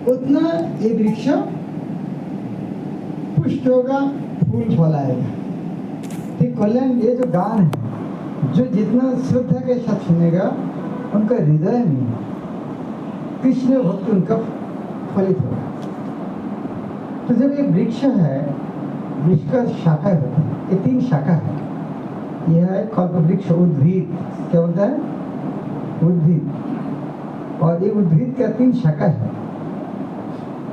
उतना ये वृक्ष पुष्ट होगा, फूल फलाएगा। ठीक कल्याण, ये जो गान है, जो जितना श्रद्धा के साथ सुनेगा उनका हृदय में कृष्ण भक्ति उनका फलित होगा। तो जब ये वृक्ष है, वृक्ष का शाखा होता है, ये 3 शाखा है। यह है कल्प वृक्ष, उद्भिद, क्या बोलता है, उद्भिद। और ये उद्भिद का 3 शाखा है,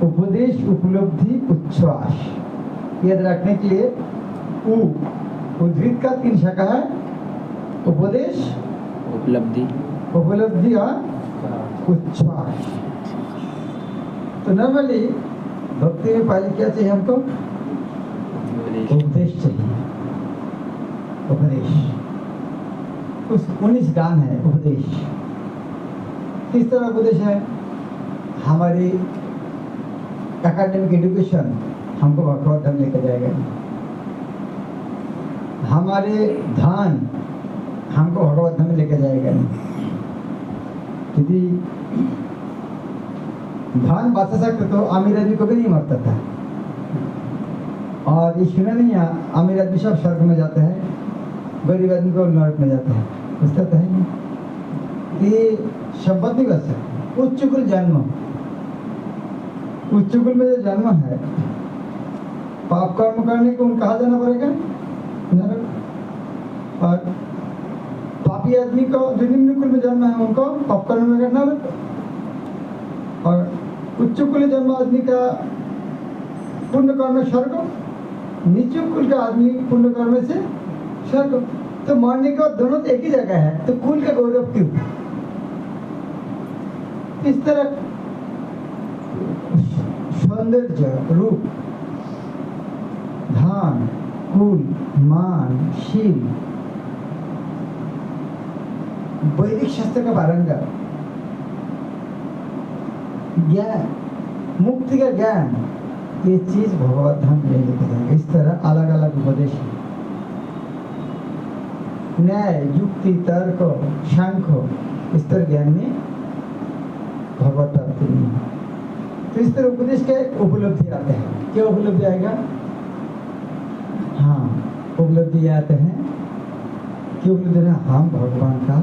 उपदेश, उपलब्धि, उच्छ्वास। याद रखने के लिए उद्भिद का 3 शाखा है, उपदेश, उपलब्धि और उच्छ्वास। तो नॉर्मली भक्ति में पहले क्या चाहिए हमको, उपदेश चाहिए, उपदेश। उस 19 गान है उपदेश। किस तरह उपदेश है, हमारी एकेडमिक एजुकेशन हमको भगवत धाम लेकर जाएगा, हमारे धान हमको भगवत धाम लेकर जाएगा। यदि धान बचा सकते तो अमीर आदमी को भी नहीं मरता था। और ये सुना नहीं है, अमीर आदमी सब स्वर्ग में जाते हैं, गरीब आदमी को नरक में जाते हैं, पूछता तो है नहीं। ये शब्द नहीं बच सकते। उच्च कुल जन्म, उच्च कुल में जो जन्म है, पाप कर्म करने को उनको कहाँ जाना पड़ेगा, नरक। और पापी आदमी को जो निम्न कुल में जन्म है उनको पाप कर्म में करना नरक। और उच्च कुल जन्म आदमी का पुण्य कर्म स्वर्ग, नीचे कुल का आदमी पुण्य कर्म से स्वर्ग। तो मरने के बाद दोनों तो एक ही जगह है, तो कुल का गौरव क्यों। इस तरह सौंदर्य, रूप, धान, कुल, मान, शील, वैदिक शास्त्र का पारंगत, ज्ञान, मुक्ति का ज्ञान, ये चीज भगवत धाम ले लेके जाएंगे। इस तरह अलग अलग उपदेश है। न्याय, युक्ति, तर्क, सांख्य, इस तरह ज्ञान में भगवत प्राप्ति नहीं है। तो इस तरह उपदेश के उपलब्धि आते हैं। क्या उपलब्धि आएगा, हाँ उपलब्धि आते हैं कि उपलब्धि हम भगवान का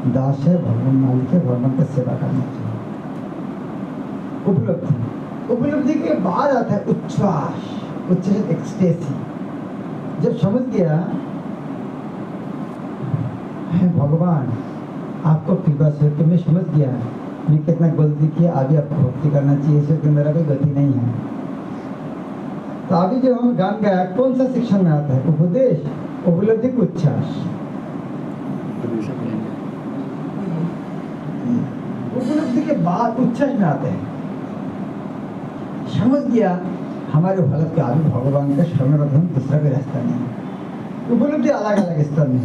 दास है, भगवान मालिक है, भगवान का सेवा करना चाहिए। उपलब्धि, उपलब्धि के बाद आता है उच्छ्वास, उच्छ्वास एक्सटेसी। जब समझ गया है भगवान आपको कृपा से, कि मैं समझ गया मैं कितना गलती किया, अभी आपको भक्ति करना चाहिए, इससे कि मेरा कोई गति नहीं है। तो अभी जो हम गान गाया, कौन सा सेक्शन में आता है, उपदेश, उपलब्धि, उच्छ्वास। उपलब्धि के बाद उच्छ्वास में आते हैं। समझ गया हमारे हालत के आगे भगवान का शरण बदन दूसरा कोई रास्ता नहीं। उपलब्धि अलग अलग स्तर में,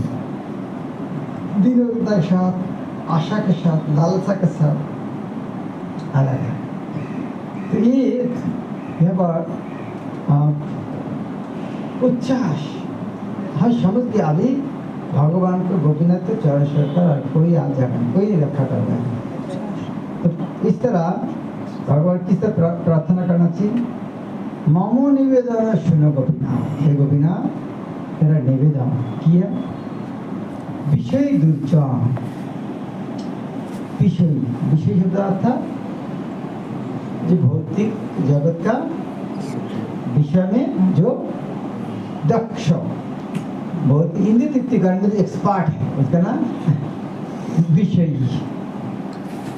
दीनता के साथ, आशा के साथ, लालसा के साथ अलग है। तो ये बात उच्छ्वास, हाँ समझ गया अभी भगवान को गोपीनाथ के चरण पर कोई आ जाएगा, कोई नहीं रखा कर रहा है। तो इस तरह भगवान किस तरह प्रार्थना करना चाहिए, मामो निवेदन सुनो गोपीनाथ, हे गोपीनाथ मेरा निवेदन किया, विषय दुर्चान, विषय, विषय शब्द अर्थ जो भौतिक जगत का विषय में जो दक्ष, बहुत इंद्रिय तृप्ति करने में एक्सपर्ट है, उसका नाम विषय।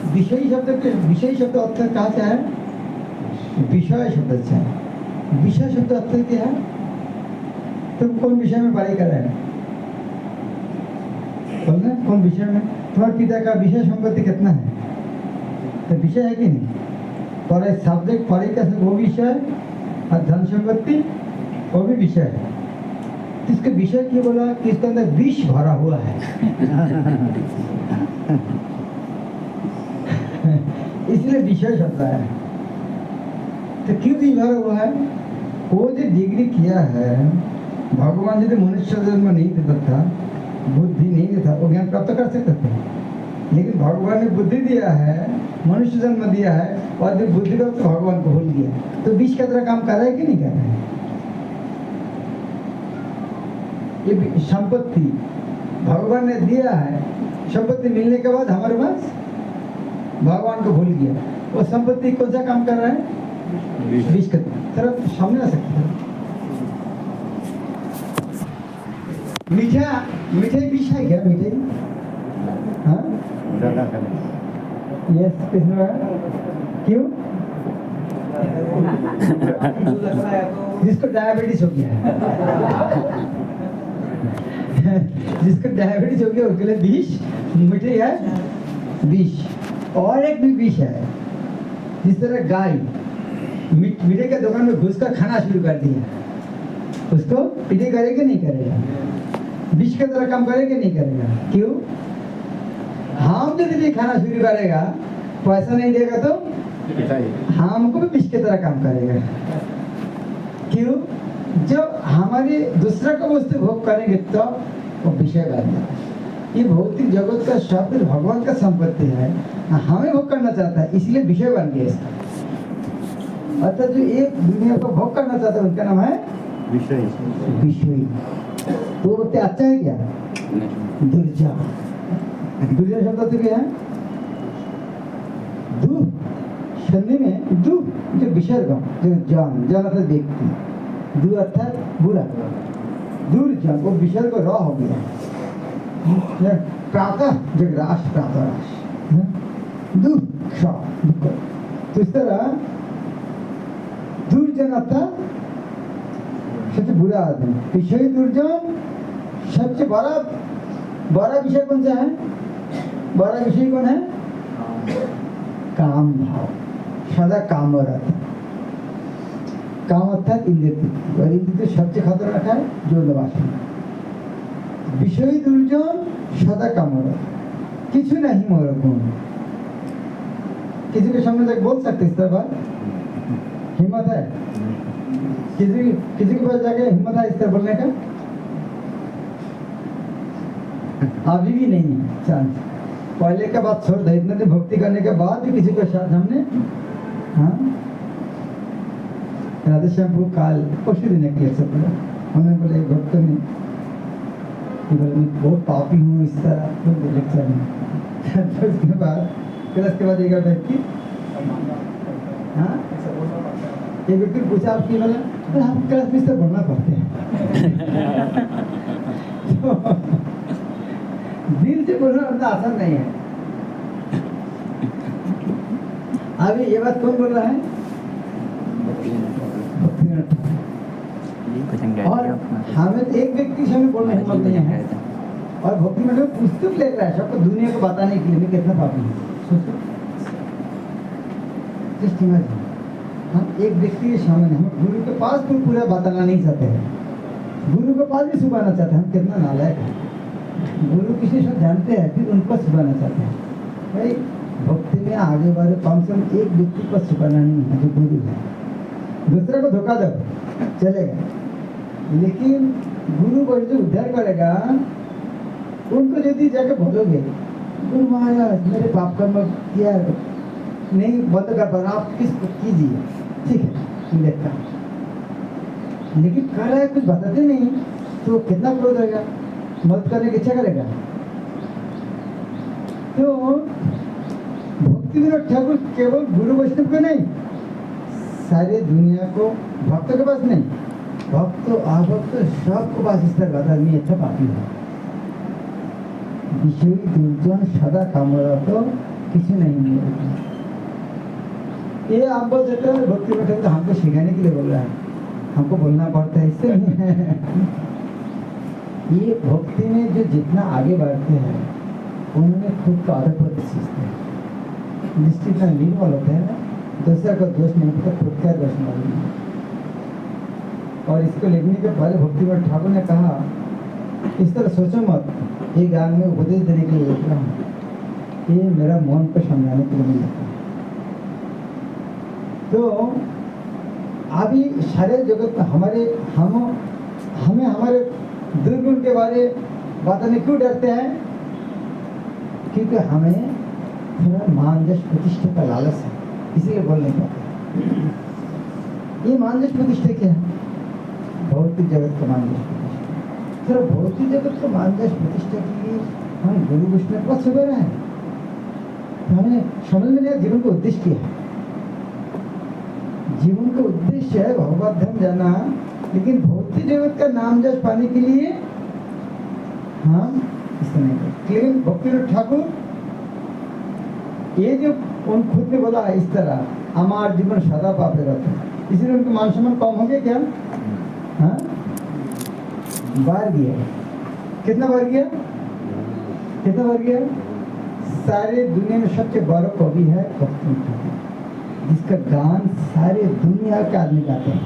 विषय शब्द के, विषय शब्द अर्थ कहाँ से है, विषय शब्द से है। विषय शब्द अर्थ क्या है, तुम कौन विषय में पढ़ाई कर रहे हैं, बोलना कौन विषय में, तुम्हारे पिता का विषय संपत्ति कितना है, तो विषय है कि नहीं, पर सब्जेक्ट पढ़ाई का वो विषय, और धन संपत्ति वो भी विषय है। इसके विषय क्यों बोला कि इसके अंदर विष भरा हुआ है इसलिए विषय शब्द है। तो क्यों विष भरा हुआ है, वो जो डिग्री किया है, भगवान यदि मनुष्य जन्म नहीं देता था, बुद्धि नहीं देता, वो ज्ञान प्राप्त कर सकते थे, लेकिन भगवान ने बुद्धि दिया है, मनुष्य जन्म दिया है और जो बुद्धि को तो भगवान को भूल गया, तो विष की तरह काम कर रहा है कि नहीं कर रहा है? ये संपत्ति भगवान ने दिया है, संपत्ति मिलने के बाद हमारे पास भगवान को भूल गया, वो संपत्ति कौन सा काम कर रहा है? विष की तरफ सामने आ सकता है। मिठाई विष है क्या? मिठाई हाँ यस, किसने क्यों? जिसको डायबिटीज हो गया जिसको डायबिटीज हो गया उसके लिए विष मिठाई है, विष। और एक भी विष है, जिस तरह गाय मिठाई के दुकान में घुसकर खाना शुरू कर दिया, उसको पिटाई करेगा नहीं करेगा? विष की तरह काम करेगा नहीं करेगा? क्यों? हम यदि भी खाना शुरू करेगा, पैसा नहीं देगा तो हमको भी विष की तरह काम करेगा। क्यों? जब हमारे दूसरा का वस्तु भोग करेंगे तो वो विषय बन जाता है। ये भौतिक जगत का शब्द भगवान का संपत्ति है, हमें भोग करना चाहता है, इसलिए विषय बन गया इसका। अर्थात जो एक दुनिया को भोग करना चाहता है उनका नाम है विषय। तो बोलते अच्छा है क्या? दुर्जा। दुर्जा शब्द तो क्या है? दु संधि में दु जो विसर्ग, जो जान अर्थात व्यक्ति, दु अर्थात बुरा, दुर्जन वो विसर्ग र हो गया। प्रातः जगराश, प्रातराश, दुख दुख। तो इस तरह दुर्जन अर्थात सबसे बुरा आदमी, विषय दुर्जन। सबसे बड़ा विषय कौन सा है? बड़ा विषय कौन है? काम भाव, सदा काम रहता। काम अर्थात इंद्रिय, और इंद्रिय सबसे खतरनाक है जो वासना। विषय दुर्जन सदा काम रहता, किसी नहीं मोर गुण। किसी के सामने तक बोल सकते इस तरह बात? हिम्मत है? किसी के पास जाके हिम्मत है इस तरह बोलने का? अभी भी नहीं है चांस। पहले का बात छोड़ दे, इतने दिन भक्ति करने के बाद भी किसी के साथ हमने राधे श्याम काल परसों दिन किया सब बोला, हमने बोले भक्त ने मैं बहुत पापी हूँ इस तरह तो लेक्चर में। तो उसके बाद क्लास के बाद एक व्यक्ति एक व्यक्ति पूछा आपकी, बोला हम क्लास में इस तरह बोलना पड़ते हैं। तो दिल से बोलना उतना आसान नहीं है। अभी ये बात कौन बोल रहा है? और हमें तो एक व्यक्ति से हमें बोलना हिम्मत नहीं है, और भक्ति में पुस्तक ले रहा है सबको दुनिया को बताने के लिए मैं कितना पापी हूँ। सोचो, जस्ट इमेजिन, हम एक व्यक्ति के सामने, हम गुरु के पास भी पूरा बताना नहीं चाहते हैं, गुरु के पास भी सुखाना चाहते हैं, हम कितना नालायक है। गुरु किसी से जानते हैं फिर उनको सुखाना चाहते हैं। भाई भक्ति में आगे बढ़े, कम से कम एक व्यक्ति को सुखाना नहीं है जो गुरु है। दूसरे को धोखा दो चलेगा, लेकिन गुरु को जो उद्धार करेगा उनको यदि जाके बोलोगे गुरु महाराज मेरे पाप कर्म किया नहीं बंद कर पा रहा, आप किसको कीजिए, ठीक है देखता, लेकिन कर रहा है कुछ बताते नहीं तो कितना क्रोध रहेगा, मदद करने की इच्छा करेगा। तो भक्ति विनोद ठाकुर केवल गुरु वैष्णव को नहीं, सारे दुनिया को, भक्तों के पास नहीं, भक्त अभक्त सबको पास इस तरह बता मैं अच्छा पापी हूँ। विषय दुर्जन सदा कामरा तो किसी नहीं मिलेगा। ये आप बोल देते हैं भक्ति में तो हमको सिखाने के लिए बोल रहा है, हमको बोलना पड़ता है, इससे नहीं है। ये भक्ति में जो जितना आगे बढ़ते हैं उन्होंने खुद का अधपत सीखते हैं, निश्चित निर्मल होते हैं, दूसरा का दोष नहीं होता, खुद का दोष नहीं। और इसको लिखने के पहले भक्तिवत ठाकुर ने कहा इस तरह सोचो मत, ये गान में उपदेश देने के लिए लिख रहा हूँ, ये मेरा मन को समझाने के लिए लिखा। तो अभी सारे जगत हमें हमारे दुर्गुण के बारे बताने क्यों डरते हैं? क्योंकि हमें थोड़ा मान यश प्रतिष्ठा का लालच है, इसीलिए बोल नहीं पाते। ये मान यश प्रतिष्ठा क्या है? भौतिक जगत का मान यश प्रतिष्ठा। थोड़ा भौतिक जगत का मान यश प्रतिष्ठा के लिए हम गुरु वैष्णव के पास छुपे रहे हैं। हमें समझ में नहीं आया जीवन का उद्देश्य क्या है। जीवन का उद्देश्य है भगवत धर्म जाना, लेकिन भौतिक जगत का नाम जश पाने के लिए हम इससे नहीं करते। लेकिन भक्तिनाथ ठाकुर ये जो उन खुद ने बोला इस तरह, हमारा जीवन सदा पापे रहता है, इसलिए उनके मान सम्मान कम हो गया क्या? हाँ, बार गया। कितना बार गया? कितना बार गया? सारे दुनिया में सबसे बड़ा कवि है भक्तिनाथ ठाकुर, जिसका गान सारे दुनिया के आदमी गाते हैं।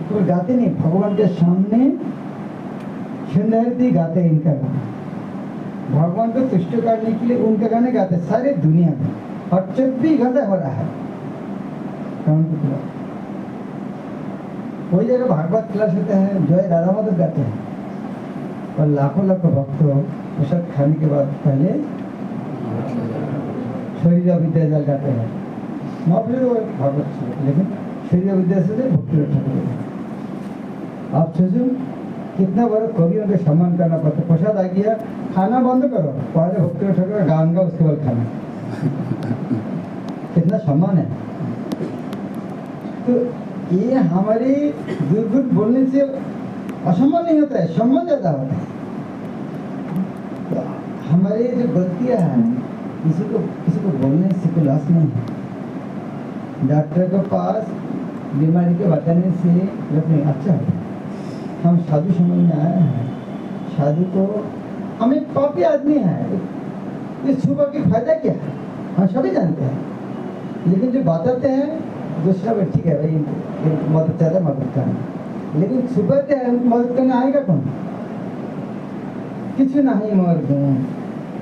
तो गाते नहीं, भगवान के सामने सुंदरती गाते हैं इनका गाना। भगवान को तुष्ट करने के लिए उनके गाने गाते हैं सारे दुनिया में, और 24 घंटे हो रहा है। कोई जगह भागवत क्लास होता है, जय राधा माधव गाते हैं, और लाखों लाखों भक्त प्रसाद खाने के बाद पहले शरीर विद्या गाते हैं। भागवत, लेकिन शरीर विद्या से भक्ति ठाकुर। आप सोचो कितना बड़ा कवि, उनका सम्मान करना पड़ता। प्रसाद आ गया, खाना बंद करो, पहले भक्ति ठाकुर गान का, उसके बाद खाना। कितना सम्मान है। तो ये हमारे दुर्गुण बोलने से असम्मान नहीं होता है, सम्मान ज्यादा होता है। तो हमारे जो गलतियां हैं, किसी को बोलने से कोई लाश नहीं है। डॉक्टर के पास बीमारी के बताने से नहीं अच्छा है। हम साधु समझ में आए हैं, साधु को हम एक पापी आदमी है, इस छुपा के फायदा क्या है हम सभी जानते हैं। लेकिन जो बताते हैं दूसरा भी ठीक है भाई, मदद चाहता है मदद करना, लेकिन छुपाते हैं मदद करने आएगा कौन? किसी नहीं मोर गुण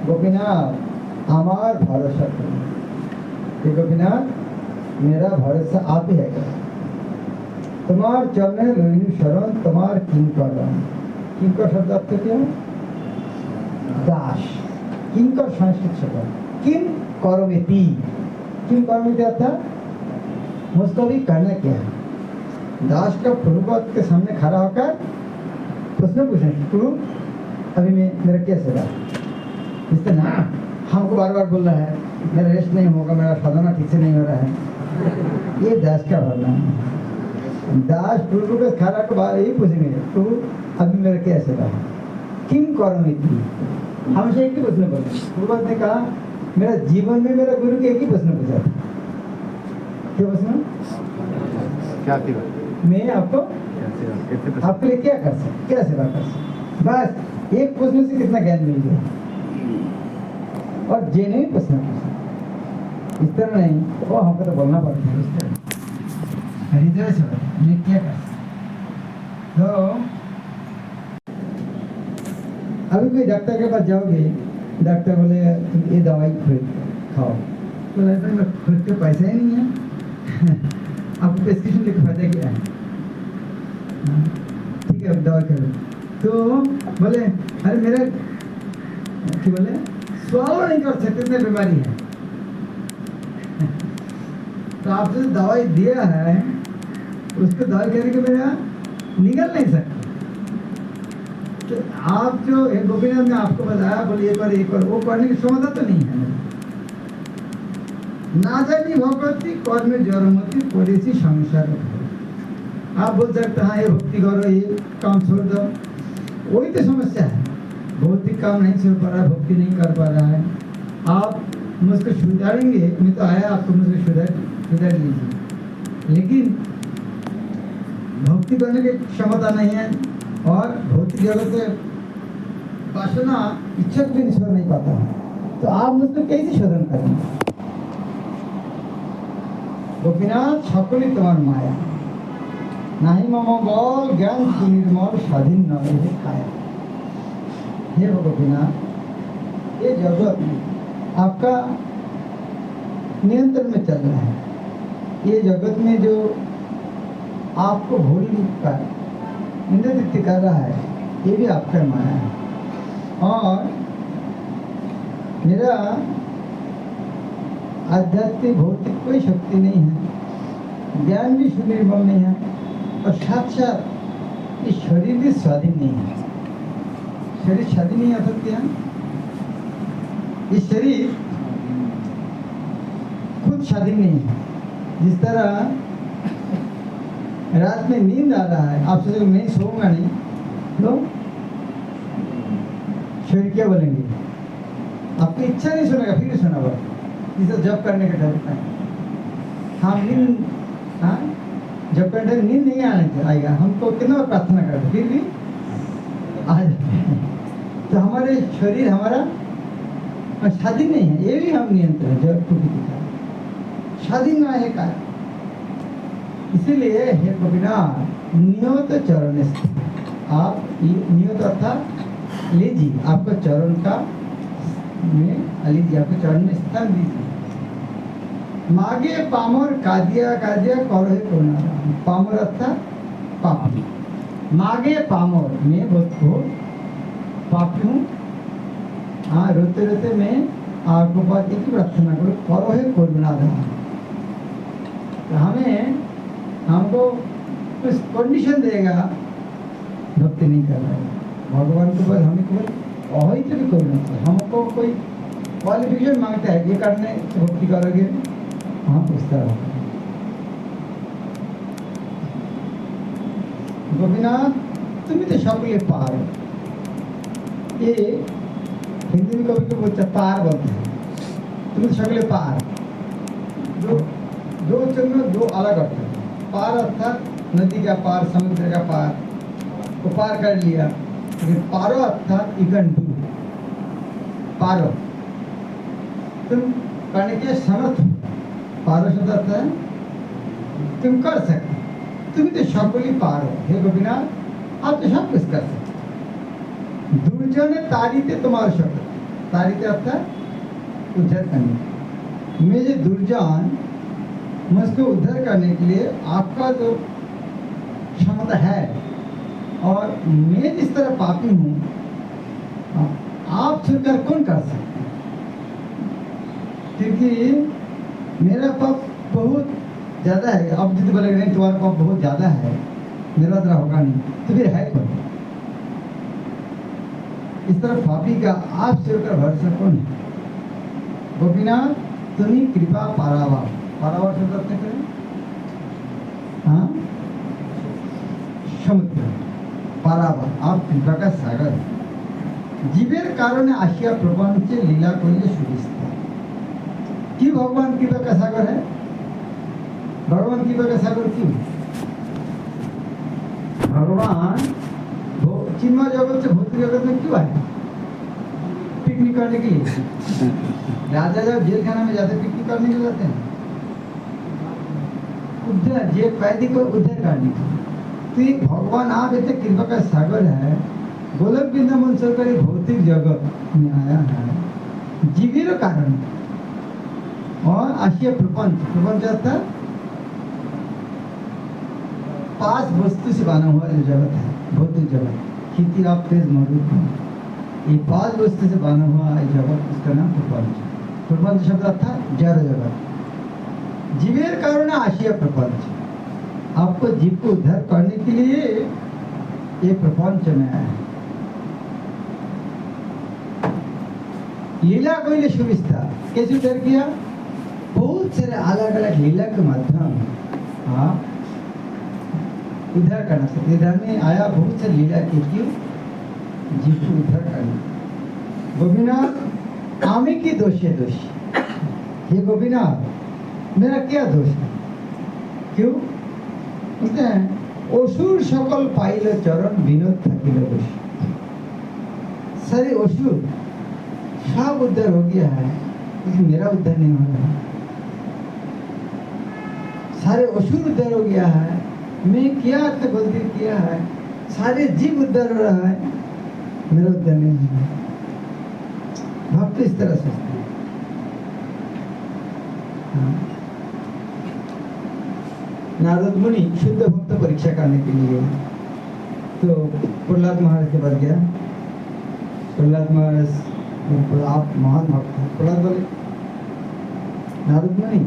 गोपीनाथ हमार भरोसा करो। गोपीनाथ मेरा भरोसा आप ही है। तुम्हार चरण रोहिणी शरण तुम्हार किंकर। किंकर शब्द अर्थ क्या? दास। किंकर संस्कृत शब्द किम करोमिति। किम करोमिति अर्थात मुझको भी करना क्या है। दास का प्रभुपद के सामने खड़ा होकर प्रश्न पूछे, तू अभी मेरा क्या सेवा? इस तरह हमको बार बार बोल रहा है मेरा रेस्ट नहीं होगा, मेरा साधना ठीक से नहीं हो रहा है। ये दास का भरना है। दास प्रभु के खड़ा के बाद यही पूछेंगे, तू अभी मेरा क्या सेवा है? किम करोमिति। हमसे एक ही प्रश्न बोले। प्रभुपद ने कहा मेरा जीवन में मेरा गुरु के एक ही प्रश्न पूछा था। क्या प्रश्न? क्या सेवा? मैं आपको आपके लिए क्या कर सकता, क्या सेवा कर सकता? बस एक प्रश्न से कितना ज्ञान मिल गया। और जेन्युइन प्रश्न पूछा, इस तरह नहीं वो हमको तो बोलना पड़ता है। इस तरह हृदय से मैं क्या कर सकता। तो अभी कोई डॉक्टर के पास जाओगे, डॉक्टर बोले तुम ये दवाई खरीद खाओ, तो मैं खरीद के पैसा ही नहीं है। आपको प्रेस्क्रिप्शन लेकर फायदा क्या है? ठीक है दवा करो, तो बोले अरे मेरा क्या बोले स्वाव नहीं कर सकते, इतनी बीमारी है। तो आपने जो दवाई दिया है उसको दवाई करने के मेरा निगल नहीं सकते। तो आप जो गोपीनाथ ने आपको बताया बोले एक बार वो करने की क्षमता तो नहीं है। ना जानी भगवती कर्म जरमती पड़ेसी संसार। आप बोल सकते हैं ये भक्ति करो, ये काम छोड़ दो, वही तो समस्या है। भौतिक काम नहीं छोड़ पा रहा है, भक्ति नहीं कर पा रहा है। आप मुझको सुधारेंगे, मैं तो आया आपको मुझको सुधार लीजिए, लेकिन भक्ति करने की क्षमता नहीं है, और भौतिक जगत से वासना इच्छा को भी छोड़ नहीं पाता है। तो आप मुझको कैसे शोधन करेंगे? गोपीनाथ सकली तुम्हार माया नहीं मम बल ज्ञान निर्मल स्वाधीन न काया। हे गोपीनाथ, ये जगत आपका नियंत्रण में चल रहा है। ये जगत में जो आपको भोली का इंद्रदीप्ति कर रहा है, ये भी आपका माया है। और मेरा आध्यात्मिक भौतिक कोई शक्ति नहीं है, ज्ञान भी सुनिर्बल नहीं है, और साथ साथ ये शरीर भी स्वाधीन नहीं है। शरीर स्वाधीन नहीं हो सकती है। ये शरीर खुद स्वाधीन नहीं है। जिस तरह रात में नींद आ रहा है, आप सोचोगे मैं सोऊंगा नहीं, तो शरीर क्या बोलेंगे? आपकी इच्छा नहीं सुनेगा, फिर भी सुना होगा। जिसे जब करने का डर है, हाँ नींद, हाँ जब करने नींद नहीं आने आएगा, हमको कितना प्रार्थना करते फिर भी आ जाते हैं। तो हमारे शरीर हमारा स्वाधीन नहीं है, ये भी हम नियंत्रण जब स्वाधीन ना है का। इसीलिए हे गोपीनाथ नियत चरण स्थित, आप नियत अर्थात लीजिए, आपको चरण का में लीजिए, आपको चरण में स्थान दीजिए। मागे पामर कादिया कादिया करो कोना, पामर अर्थात पापी। मागे पामर, मैं बहुत पापी हूँ। हाँ, रोते रोते मैं आपको बात एक ही प्रार्थना करो, करो है करुणा दान। तो हमें हमको कुछ कंडीशन देगा, भक्ति नहीं कर रहा है भगवान को, बस हमें केवल अहित भी करना चाहिए। हमको कोई क्वालिफिकेशन मांगता है, ये करने भक्ति करोगे, हाँ उस तरह। गोपीनाथ तुम्हें तो सकले पार, ये हिंदी में कभी बोलते पार बोलते हैं, तुम्हें तो सकले पार। दो चंद्र दो अलग अर्थ है। पार अर्थात नदी का पार, समुद्र का पार, वो पार कर लिया। लेकिन पारो अर्थात यू कैन डू, पारो तुम करने के समर्थ हो। पारो शब्द अर्थ है तुम कर सकते, तुम तो सकली पार हो। हे गोपीनाथ आप तो सब कुछ कर सकते। दुर्जन तारीते तुम्हारा शब्द, तारीते अर्थात उद्धार करने। मैं जो दुर्जन, मुझको उद्धार करने के लिए आपका जो क्षमता है, और मैं जिस तरह पापी हूँ, आप छुड़कर कौन कर सकते? क्योंकि मेरा पाप बहुत ज्यादा है। अब यदि बोलेगा नहीं तुम्हारा पाप बहुत ज्यादा है, मेरा तरह होगा नहीं, तो फिर है कौन? इस तरह पापी का आप छुड़कर भरोसा कौन है? गोपीनाथ तुम्ही कृपा पारावा, पारावा शब्द अर्थ करें, हाँ समुद्र पारावा, आप कृपा का सागर है। जीवेर कारणे आशिया प्रपंचे लीला करिले सुविस्तार। कि भगवान कृपा का सागर है? भगवान कृपा का सागर क्यों? भगवान चिन्मय जगत से भौतिक जगत में क्यों आए? पिकनिक करने के लिए। राजा जब जेल खाना में जाते पिकनिक करने के लिए जाते हैं, उद्धार, जेल कैदी को उद्धार करने के लिए। तो ये भगवान आप इतने कृपा का सागर है, गोलक वृंदावन सरकार भौतिक जगत में आया है जीवीर कारण, और आशिया प्रपंच, प्रपंच अर्थात 5 वस्तु से बना हुआ जो जगत है, भौतिक जगत, खेती आप तेज मौजूद है, ये 5 वस्तु से बना हुआ जगत, उसका नाम प्रपंच। प्रपंच शब्द अर्थात जड़ जगत। जीवेर कारण आशिया प्रपंच, आपको जीव को उद्धार करने के लिए ये प्रपंच में आया है। लीला कोई सुविस्ता कैसे उद्धार किया? बहुत सारे अलग अलग लीला के माध्यम आप उद्धार करना सकते। इधर में आया बहुत सारी लीला की, क्यों? जीव को उद्धार करना। गोपीनाथ आमी की दोषी दोषी, ये गोपीनाथ मेरा क्या दोष है? क्यों बोलते हैं असुर सकल पाइल चरण विनोद थकिल दोष। सारे असुर सब उद्धार हो गया है, लेकिन मेरा उद्धार नहीं हो रहा है। सारे असुर उद्धार हो गया है, मैं क्या अर्थ गलती किया है, सारे जीव उद्धार हो रहा है, मेरा उद्धार नहीं हो रहा। भक्त इस तरह सोचते हैं। नारद मुनि शुद्ध भक्त परीक्षा करने के लिए तो प्रहलाद महाराज के पास गया। प्रहलाद महाराज बिल्कुल आप महान भक्त हैं। प्रहलाद बोले नारद मुनि,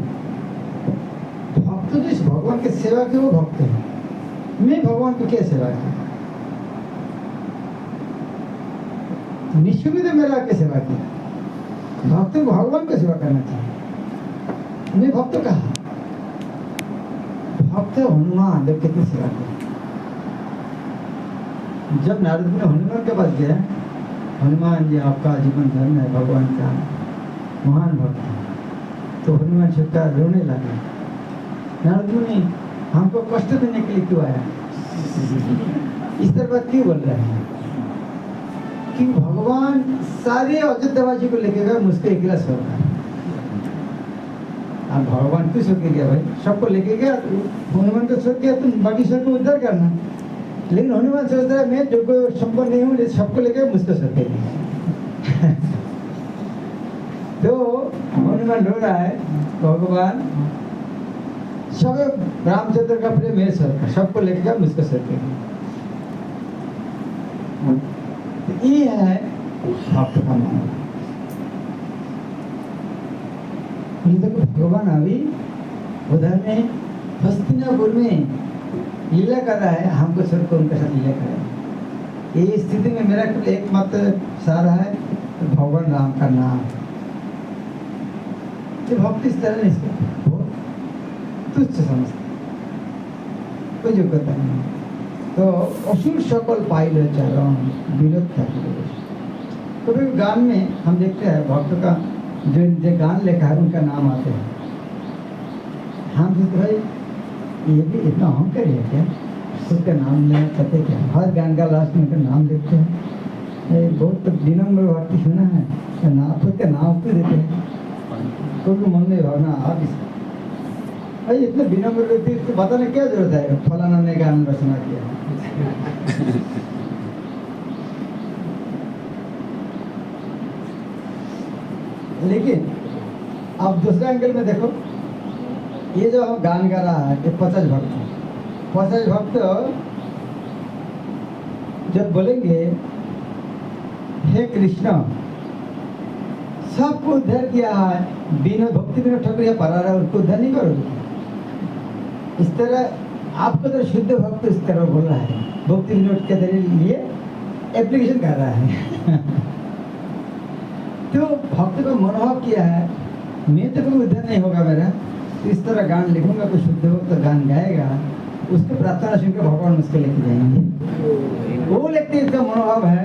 भक्त जो इस भगवान की सेवा के वो भक्त है, मैं भगवान को क्या सेवा की? निश्चय में तो मेरा क्या सेवा की? भक्त को भगवान को सेवा करना चाहिए। मैं भक्त कहा, भक्त हनुमान जब कितनी सेवा की। जब नारद मुनि हनुमान के पास गया, हनुमान जी आपका जीवन धर्म है, भगवान का महान भक्त है, तो हनुमान छुट्टा रोने लगा। नारद मुनि हमको कष्ट देने के लिए क्यों आया? इस तरह बात क्यों बोल रहे हैं? कि भगवान सारे अयोध्यावासी को लेके गए, मुझको अकेला छोड़ गया। अब भगवान क्यों छोड़ के गया भाई? सबको लेके गया, हनुमान को छोड़ गया, तुम बाकी सबको उद्धार करना। लेकिन हनुमान सोच रहा है मैं जो कोई संपन्न नहीं हूँ, सबको लेके मुझको छोड़ के गया। तो हनुमान रो रहा है, भगवान सब रामचंद्र का प्रेम मेरे सर, सबको लेके गया, मुझको छोड़ के गया। तो ये है भक्त का मामला। देखो भगवान अभी उधर में हस्तिनापुर में लीला कर रहा है, हमको सबको उनके साथ लीला कर रहा है। ये स्थिति में मेरा एकमात्र सहारा है भगवान राम का नाम। तो भक्त इस तरह नहीं इसको बहुत तुच्छ समझते, कोई योग्यता नहीं। तो असुर सकल पाइल चरण विरोध था। कभी गान में हम देखते हैं भक्त का जो गान लिखा है उनका नाम आते हैं। हम सोचते भाई ये भी इतना अहंकार है क्या, उसका नाम लेना चाहते क्या? हर गान का लास्ट में उनका नाम देखते हैं। बहुत विनम्र भक्ति सुना है, नाम खुद का नाम क्यों देते हैं? क्योंकि मन में भावना आप भाई इतने विनम्र व्यक्ति तो बताने क्या जरूरत है फलाना ने गान रचना किया। लेकिन अब दूसरे एंगल में देखो, ये जो गान गा रहा है ये 50 भक्त जब बोलेंगे हे कृष्ण सबको उद्धार किया है, बिना भक्ति बिना ठाकुर या परा रहा है, उसको उद्धार नहीं करोगे? इस तरह आपको तो शुद्ध भक्त इस तरह बोल रहा है, भक्ति विनोद के लिए एप्लीकेशन कर रहा है। तो भक्त का मनोभाव किया है, मैं तो कोई उद्धार नहीं होगा मेरा, तो इस तरह गान लिखूंगा, कोई शुद्ध भक्त गान गाएगा, उसके प्रार्थना सुनकर भगवान उसके लेके जाएंगे। वो लेते इसका मनोभाव है,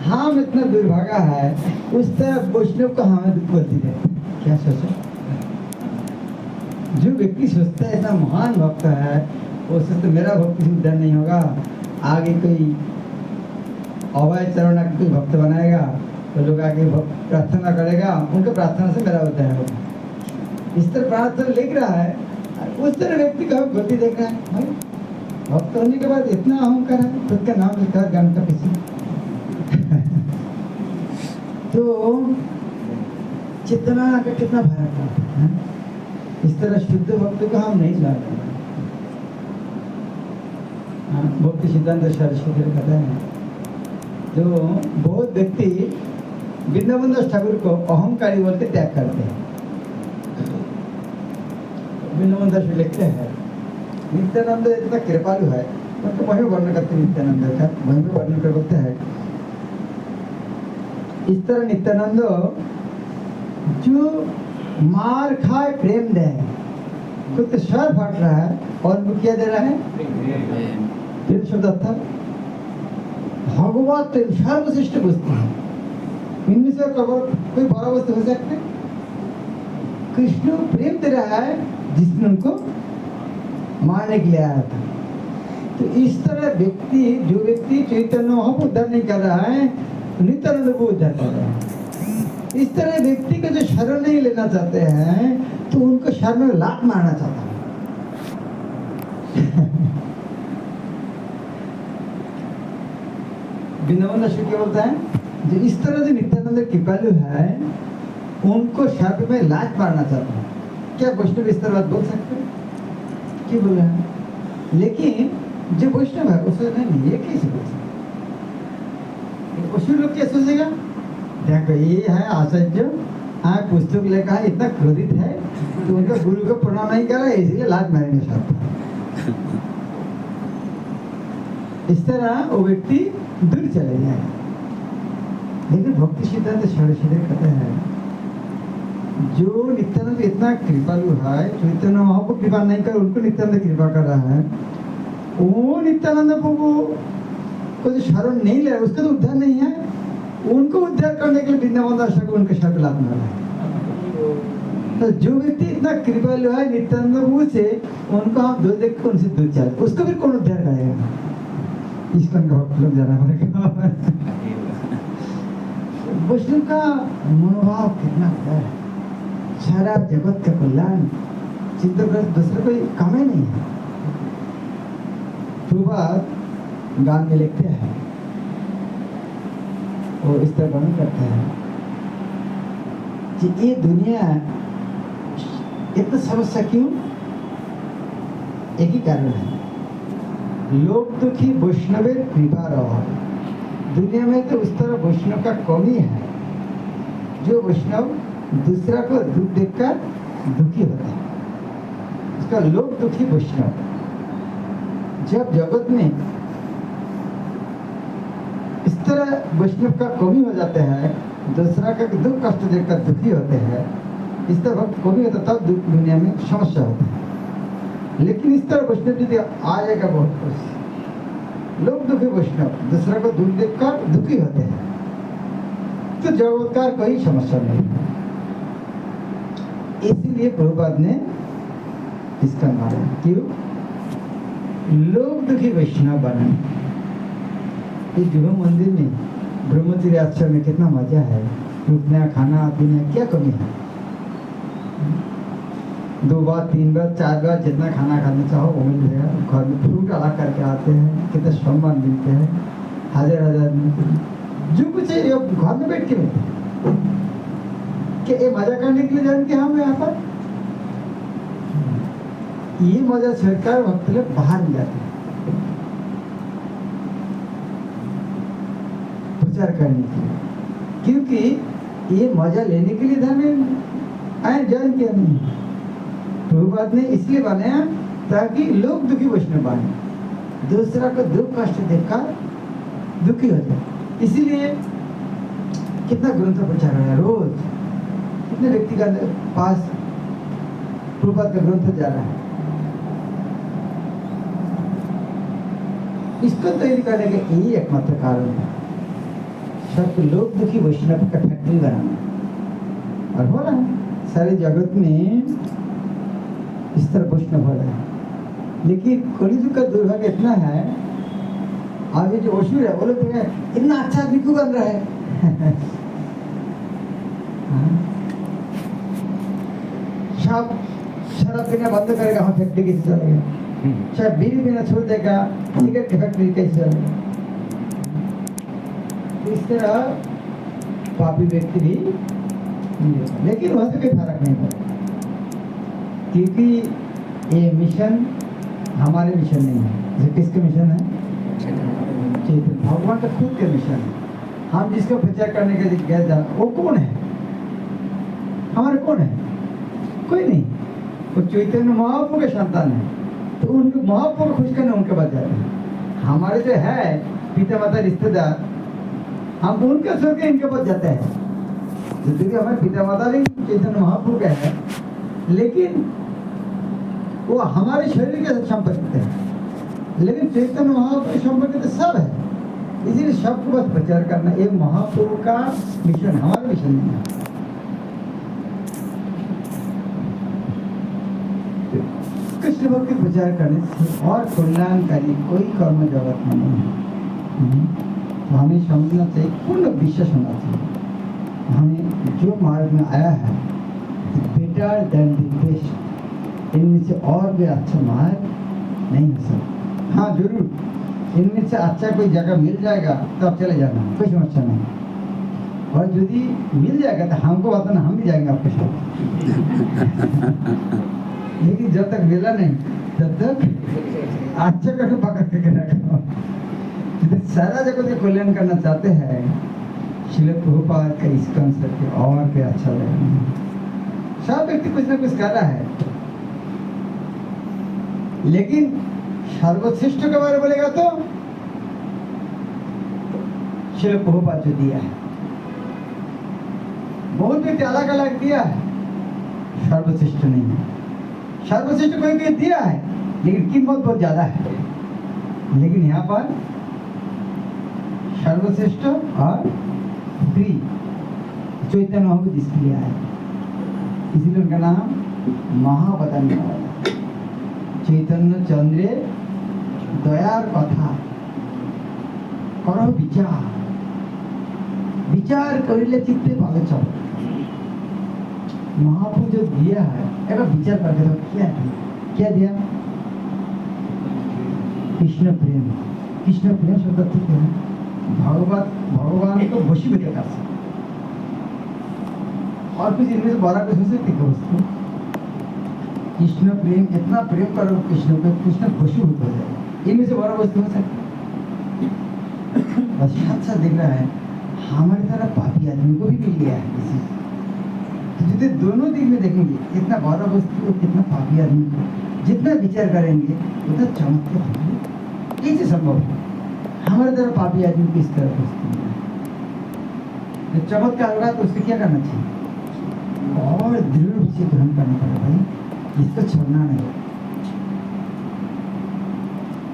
हम इतना दुर्भागा है, उस तरह वैष्णव को हमें दुख होती है। क्या सोचो, जो व्यक्ति सोचता है इतना महान भक्त है, वो सोचता मेरा भक्ति से उद्धार नहीं होगा, आगे कोई अवय चरण के कोई भक्त बनाएगा तो लोग आगे प्रार्थना करेगा, उनके प्रार्थना से मेरा उद्धार होगा। इस तरह प्रार्थना लिख रहा है, उस तरह व्यक्ति का गति देख रहा है। भाई भक्त होने के बाद इतना अहंकार है, खुद का नाम लिखा है गान का पीछे। तो चेतना का कितना भयानक है। इस तरह शुद्ध भक्त को हम नहीं जानते। भक्ति सिद्धांत सरस्वती कहते हैं, जो बहुत व्यक्ति वृंदावन दास ठाकुर को अहंकारी बोलते त्याग करते हैं। वृंदावन दास लिखते हैं नित्यानंद इतना कृपालु है, उनको वही वर्णन करते नित्यानंद का, वहीं पर वर्णन करते हैं। इस तरह नित्यानंद जो मार खाए प्रेम दे, खुद तो सर फट रहा है और वो क्या दे रहा है? प्रेम शब्द था भगवत प्रेम सर्वश्रेष्ठ वस्तु है। इनमें से कोई बड़ा वस्तु हो सकते? कृष्ण प्रेम दे रहा है जिसने उनको मारने के लिए आया था। तो इस तरह व्यक्ति, जो व्यक्ति चैतन्य को उद्धार नहीं कर रहा है, नित्यानंद को उद्धार कर रहा है। इस तरह व्यक्ति को जो शरण नहीं लेना चाहते हैं, तो उनको शरण में लात मारना चाहता है। वृंदावन दास क्या बोलता है, जो इस तरह से नित्यानंद कृपालु है, उनको शरण में लात मारना चाहता है। क्या वैष्णव इस तरह बात बोल सकते हैं? क्यों बोल रहे हैं? लेकिन जो वैष्णव है उसे नहीं, ये कैसे बोल सकते? असुर लोग क्या सोचेगा? देखो ये है आचार्य, हाँ पुस्तक लेकर है, इतना क्रोधित है तो उनका गुरु को प्रणाम नहीं कर रहा है, इसलिए लात मारेंगे साथ। इस तरह वो व्यक्ति दूर चले जाए। लेकिन भक्ति सिद्धांत सीधे कहते हैं जो नित्यानंद इतना कृपालु है, चैतन्य महाप्रभु को कृपा नहीं कर उनको नित्यानंद कृपा कर रहा है, वो नित्यानंद प्रभु को जो शरण नहीं ले रहा उसका तो उद्धार नहीं है, उनको उद्धार करने के लिए वृंदावन दास को उनके साथ लात मारा है। तो जो व्यक्ति इतना कृपालु है नित्यानंद प्रभु से, उनको हम दूर देख कर उनसे दूर चले, उसको भी कौन उद्धार करेगा? इसको भक्त लोग जाना पड़ेगा। वैष्णव का मनोभाव कितना बड़ा है, सारा जगत का कल्याण चिंतन कर, दूसरा कोई काम ही नहीं है। प्रभुपाद गान में लिखते हैं, वो इस तरह वर्णन करते हैं कि ये दुनिया इतना समस्या क्यों? एक ही कारण है, लोग दुखी वैष्णवेर कृपा रहा। दुनिया में तो उस तरह वैष्णव का कमी है, जो वैष्णव दूसरा को दुख देखकर दुखी होता है, उसका लोग दुखी वैष्णव। जब जगत में इस तरह वैष्णव का कमी हो जाते हैं, दूसरा का दुख कष्ट देखकर दुखी होते हैं, इस तरह वक्त कमी होता तब दुनिया में समस्या होती है। लेकिन इस तरह वैष्णव यदि आ जाएगा बहुत खुश, लोग दुखी वैष्णव दूसरा को दुख देखकर दुखी होते हैं, तो जगत का कोई समस्या नहीं है। इसीलिए प्रभुपाद ने इसका मारा, क्यों? लोग दुखी वैष्णव बने। इस दिव्य मंदिर में ब्रह्मचर्य आश्रम में कितना मजा है, रुकना खाना पीना क्या कमी है? 2 बार 3 बार 4 बार जितना खाना खाना चाहो वो मिल जाएगा। घर में फ्रूट अलग करके आते हैं, कितने सम्मान मिलते हैं, हजार जो कुछ है घर में बैठ के मिलते हैं। क्या ये मजा करने के लिए जानते हैं हम यहाँ पर? ये मजा छोड़कर भक्त लोग बाहर नहीं जाते प्रचार करने के लिए, क्योंकि ये मजा लेने के लिए धर्म आए जान किया नहीं। प्रभुपाद ने इसलिए बनाया ताकि लोग दुखी वैष्णव बने, दूसरा को दुख कष्ट देखकर दुखी हो जाए। इसीलिए कितना ग्रंथ प्रचार हो रहा है, रोज कितने व्यक्ति का पास प्रभुपाद का ग्रंथ जा रहा है। इसको तैयारी करने का यही एकमात्र कारण है, सब लोग दुखी वैष्णव का फैक्ट्री बनाना। और हो रहा है सारे जगत में इस तरह वैष्णव हो रहा है। लेकिन कलियुग का दुर्भाग्य इतना है, आगे जो असुर है वो लोग इतना अच्छा आदमी क्यों बन रहा है? सब शराब पीना बंद करेगा, हम फैक्ट्री कैसे चलेगा? चाहे बीड़ी पीना छोड़ देगा, सिगरेट की फैक्ट्री कैसे चलेगा? इस तरह पापी व्यक्ति भी, लेकिन वहां से कोई फर्क नहीं पड़ता, क्योंकि ये मिशन हमारे मिशन नहीं है। ये किसके मिशन है? चैतन्य भगवान का खुद के मिशन है। हम जिसको प्रचार करने के लिए गए जा, वो कौन है? हमारे कौन है? कोई नहीं। वो चैतन्य महाप्रभु के संतान है, तो उनको महाप्रभु खुश करने उनके पास जाते हैं। हमारे जो है पिता माता रिश्तेदार, हम उनके छोड़ के इनके पास जाते हैं। क्योंकि हमारे पिता माता भी चैतन्य महाप्रभु के है, लेकिन वो हमारे शरीर के साथ संपर्कित है। लेकिन चैतन्य महाप्रभु के संपर्कित सब है, इसीलिए सबको बस प्रचार करना ये महाप्रभु का मिशन, हमारा मिशन नहीं है। कृष्ण भक्ति प्रचार करने से और कल्याणकारी कोई कर्म जगत में नहीं है। तो हमें समझना चाहिए, पूर्ण विश्वास होना चाहिए। हमें जो मार्ग में आया है बेटर देन द बेस्ट, इनमें से और भी अच्छा मार्ग नहीं हो सकता। हाँ जरूर, इनमें से अच्छा कोई जगह मिल जाएगा तो आप चले जाना, कोई समस्या नहीं। और यदि मिल जाएगा तो हमको बताना, हम भी जाएंगे आपके साथ। लेकिन जब तक मिला नहीं तब तक अच्छा करके पकड़ के रखो। सारा जगत का कल्याण करना चाहते हैं श्रील प्रभुपाद का इस्कॉन सर्किल और क्या अच्छा लगा। सब व्यक्ति कुछ ना कुछ कर रहा है, लेकिन सर्वश्रेष्ठ के बारे में बोलेगा तो श्रील प्रभुपाद जो दिया है, बहुत व्यक्ति अलग अलग दिया है, सर्वश्रेष्ठ नहीं है। सर्वश्रेष्ठ कोई कोई दिया है, लेकिन कीमत बहुत ज्यादा है। लेकिन यहाँ पर सर्वश्रेष्ठ और फ्री चैतन्य महाप्रभु जिसके लिए आए, इसीलिए उनका नाम महावदन चैतन्य चंद्रे दयार कथा करो विचार विचार करिले चित्ते भावे चलो। महाप्रभु जो दिया है एक विचार करके तो क्या दिया? कृष्ण प्रेम। कृष्ण प्रेम शब्द ठीक है, भगवान को वशीभूत कर सकते, और कुछ इनमें से बड़ा कुछ हो सकती है वस्तु। कृष्ण प्रेम, इतना प्रेम करो कृष्ण को, कृष्ण वशीभूत हो जाए, इनमें से बड़ा वस्तु हो सकती। बस अच्छा दिख रहा है, हमारी तरह पापी आदमी को भी मिल गया है किसी, तो यदि दोनों दिख में देखेंगे, इतना बड़ा वस्तु और कितना पापी आदमी को जितना विचार करेंगे उतना चमत्कार होंगे। कैसे संभव है? हमारे तरह पापी आदमी को इस तरह वस्तु है, जब चमत्कार होगा तो उससे क्या करना चाहिए? और दृढ़ रूप से ग्रहण करना पड़ेगा भाई, इसको छोड़ना नहीं।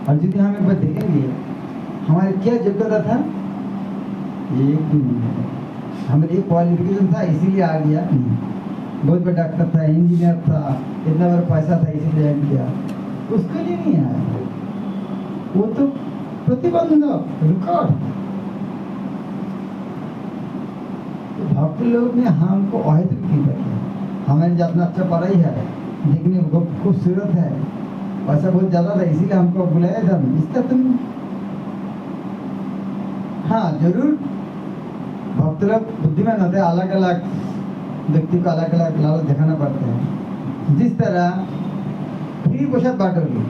और यदि हम एक बार देखेंगे हमारे क्या योग्यता था, एक भी नहीं, हमारे एक क्वालिफिकेशन था इसीलिए आ गया नहीं, बहुत बड़ा डॉक्टर था, इंजीनियर था, इतना बड़ा पैसा था इसीलिए ज्वाइन किया, उसके लिए नहीं आया। वो तो प्रतिबंधक रुकावट। तो भक्त लोग ने हमको अहित कृपा किया, हमें जितना अच्छा पढ़ाई है, देखने में बहुत खूबसूरत है, पैसा बहुत ज्यादा था इसीलिए हमको बुलाया था। इसका तुम हाँ जरूर भक्त लोग बुद्धिमान होते हैं, अलग अलग व्यक्ति को अलग अलग लालच दिखाना पड़ता है। जिस तरह फ्री प्रसाद बांटोगे,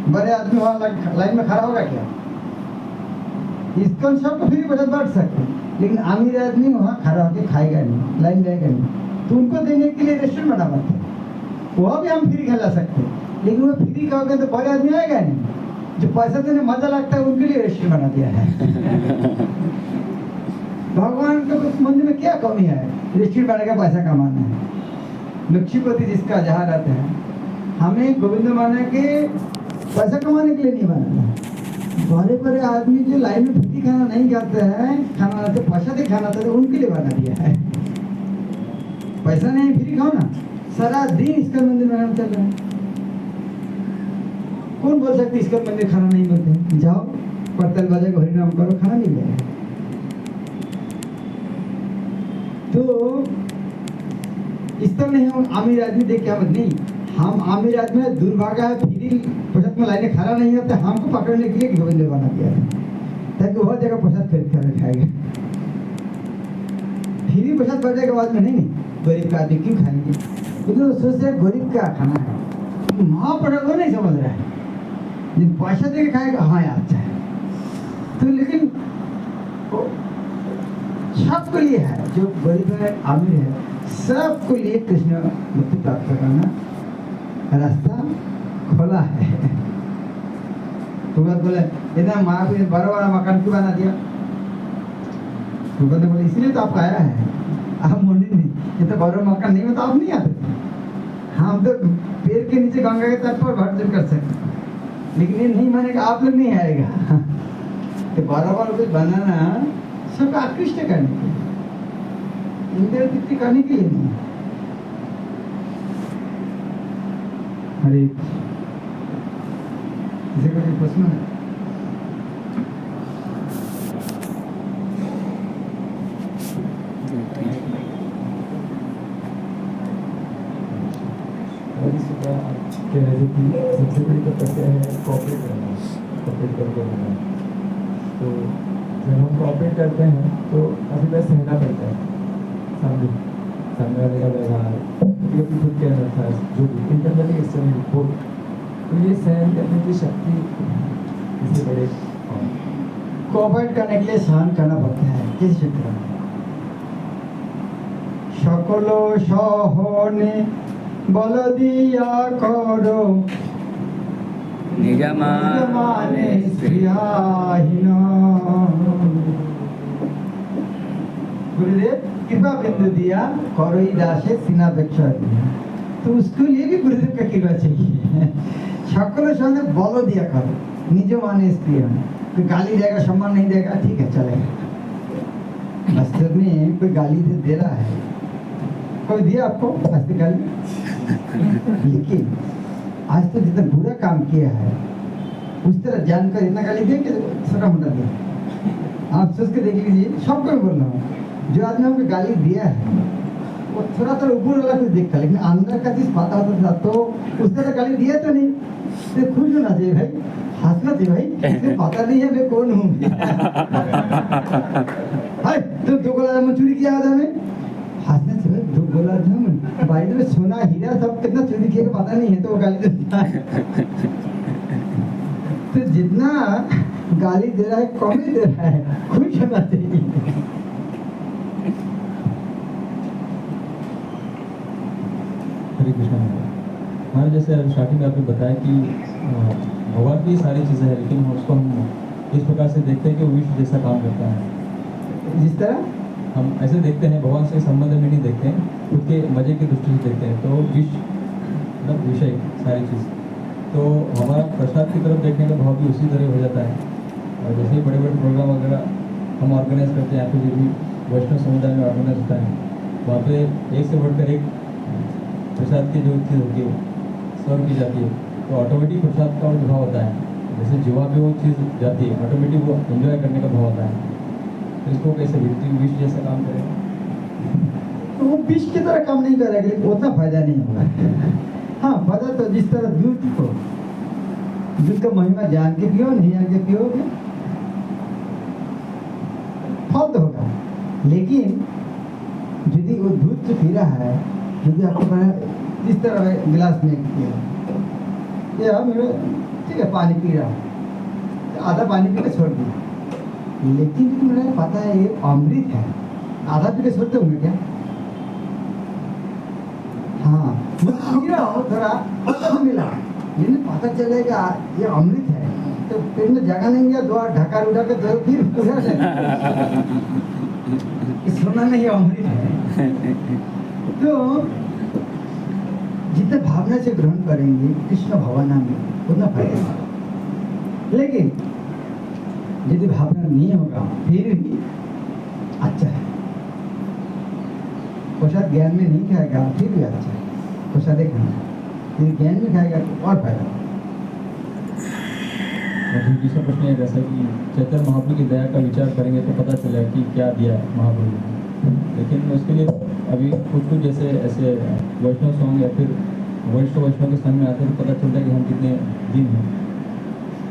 बड़े आदमी वहाँ लाइन में खड़ा होगा क्या? इसको सबको फ्री प्रसाद बांट सकते, लेकिन अमीर आदमी वहाँ खड़ा होकर खाएगा नहीं, लाइन लगेगा नहीं, तो उनको देने के लिए रेस्टोरेंट बना पड़ता है। वह भी हम फ्री खिला सकते, लेकिन वो फ्री खाओगे तो बड़े आदमी आएगा नहीं, जो पैसा देने मजा लगता है उनके लिए रेस्टोरेंट बना दिया है। भगवान के मंदिर में क्या कमी है? रेस्टोरेंट बना के पैसा कमाना है। लक्ष्मीपति जिसका जहाँ रहते हैं, हमें गोविंद माना के पैसा कमाने के लिए नहीं बनाना है। बड़े बड़े आदमी जो लाइन में फ्री खाना नहीं खाते हैं, खाना तो पैसा दे खाना था, तो उनके लिए बना दिया है। पैसा नहीं, फ्री खाओ ना, सारा दिन इसका मंदिर में चल रहा है। कौन बोल सकते इसका मंदिर खाना नहीं मिलते? जाओ करतल बजाओ, हरि नाम करो, खाना मिल जाएगा। तो इस तरह नहीं हम अमीर आदमी देख क्या मत नहीं, हम अमीर आदमी दुर्भाग्य है, फ्री प्रसाद में लाइने खड़ा नहीं होता, हमको पकड़ने के लिए गोविंद बना दिया है, ताकि वह जगह प्रसाद खरीद कर खाएगा। फ्री प्रसाद बढ़ने के बाद में नहीं, गरीब का आदमी क्यों खाएंगे? तो सोच रहे गरीब का खाना है, महाप्रसाद वो नहीं समझ रहा है, जिन पैसा दे के खाएगा हाँ अच्छा है। तो लेकिन सबके लिए है, जो गरीब है अमीर है, सबके लिए कृष्ण मुक्ति प्राप्त करना रास्ता खोला है। तो बोले इतना महावीर ने बड़ा बड़ा मकान क्यों बना दिया? तो बोले इसलिए तो आपका आया है, आप मंदिर नहीं, ये तो बड़ा मकान नहीं, तो आप नहीं आते थे। हम तो पेड़ के नीचे गंगा के तट पर भजन कर सकते, लेकिन ये नहीं मानेगा, आप लोग नहीं आएगा। तो बड़ा बड़ा कुछ बनाना सबको आकृष्ट करने के लिए, इंद्र तृप्ति करने के लिए नहीं। हरे किसी को कोई प्रश्न है? कह रहे थे कि सबसे बड़ी तपस्या है कॉपरेट करना, कॉपरेट करके रहना। तो जब हम कॉपरेट करते हैं तो काफ़ी बार सहना पड़ता है, सामने वाले का व्यवहार, कभी खुद के अंदर था जो इंटरनली एक्सटर्नली रिपोर्ट, तो ये सहन करने की शक्ति इससे बड़े कोऑपरेट करने के लिए सहन करना पड़ता है किसी क्षेत्र में। সকল সহনে বল দিয়া করো निजमाने स्त्रियाहीन। गुरुदेव कृपा बिंदु दिया करो ही दासे सीनापेक्षा दिया, तो उसके लिए भी गुरुदेव का कृपा चाहिए। सकल सहने बल दिया करो, निज माने स्त्री कोई गाली देगा सम्मान नहीं देगा ठीक है चलेगा। वास्तव में कोई गाली दे रहा है, कोई दिया आपको आज तक गाली? लेकिन आज तो जितना बुरा काम किया है उस तरह जानकर इतना गाली दे के छोटा मोटा दिया। आप सोच के देख लीजिए, सबको मैं बोल रहा हूँ, जो आदमी हमको गाली दिया है वो थोड़ा थोड़ा ऊपर वाला कुछ देखता, लेकिन अंदर का चीज पता होता था तो उस तरह गाली दिया तो नहीं, तो खुश होना चाहिए भाई, हंसना चाहिए भाई, इसे पता नहीं है मैं कौन हूँ। तो 2 गोला जामुन चोरी किया था मैं, हंसना चाहिए 2 गोला जामुन भाई में सोना हीरा सब कितना चोरी किया पता नहीं है तो वो गाली देता है। तो जितना गाली दे रहा है कम ही दे रहा है, खुश होना चाहिए। हरे कृष्ण हमारे जैसे स्टार्टिंग में आपने बताया कि भगवान की सारी चीज़ें हैं, लेकिन उसको हम इस प्रकार से देखते हैं कि वो विश्व जैसा काम करता है। जिस तरह हम ऐसे देखते हैं, भगवान से संबंध में नहीं देखते हैं, खुद के मजे की दृष्टि से देखते हैं। तो विश्व मतलब विषय सारी चीज़, तो हमारा प्रसाद की तरफ देखने का भाव भी उसी तरह हो जाता है। और जैसे ही बड़े बड़े प्रोग्राम वगैरह हम ऑर्गेनाइज करते हैं, या फिर जो भी वैष्णव समुदाय में ऑर्गेनाइज होता है, वहाँ पे एक से बढ़कर एक प्रसाद की जो चीज़ होती है सर्व की जाती है, तो ऑटोमेटिक प्रसाद का जो भाव होता है, जैसे जीवा पे वो चीज़ जाती है, ऑटोमेटिक वो एंजॉय करने का भाव होता है। तो इसको कैसे विष जैसा काम करेगा? तो वो विष की तरह काम नहीं करेगा, लेकिन उतना फायदा नहीं होगा। हाँ फायदा तो जिस तरह दूध को, दूध का महिमा जान के पियो, नहीं जान के पियोगे फल तो होगा। लेकिन यदि वो दूध जो पी रहा है, यदि आपको जिस तरह गिलास में पिया, या मेरे ठीक है पानी पी रहा हूँ, तो आधा पानी पी के छोड़ दिया, लेकिन मुझे पता है ये अमृत है, आधा पी के छोड़ते होंगे क्या? हाँ मैं पी रहा हूँ थोड़ा पता मिला, लेकिन पता चलेगा ये अमृत है, तो पेट में जगह नहीं गया, द्वार ढका उठा के तो फिर पूरा सोना नहीं अमृत है। तो जितना भावना से ग्रहण करेंगे कृष्ण भावना में उतना फायदा। लेकिन यदि भावना नहीं होगा फिर भी अच्छा है। प्रसाद ज्ञान में नहीं खाएगा फिर भी अच्छा है, प्रसाद खाना, यदि ज्ञान में खाएगा तो और फायदा। दूसरा प्रश्न है जैसा कि चैतन्य महाप्रभु की दया का विचार करेंगे तो पता चलेगा कि क्या दिया है महाप्रभु ने, लेकिन उसके लिए अभी कुछ जैसे ऐसे वैष्णव सॉन्ग या फिर वैष्णव के संग में आते हैं तो पता चलता है कि हम कितने दिन हैं,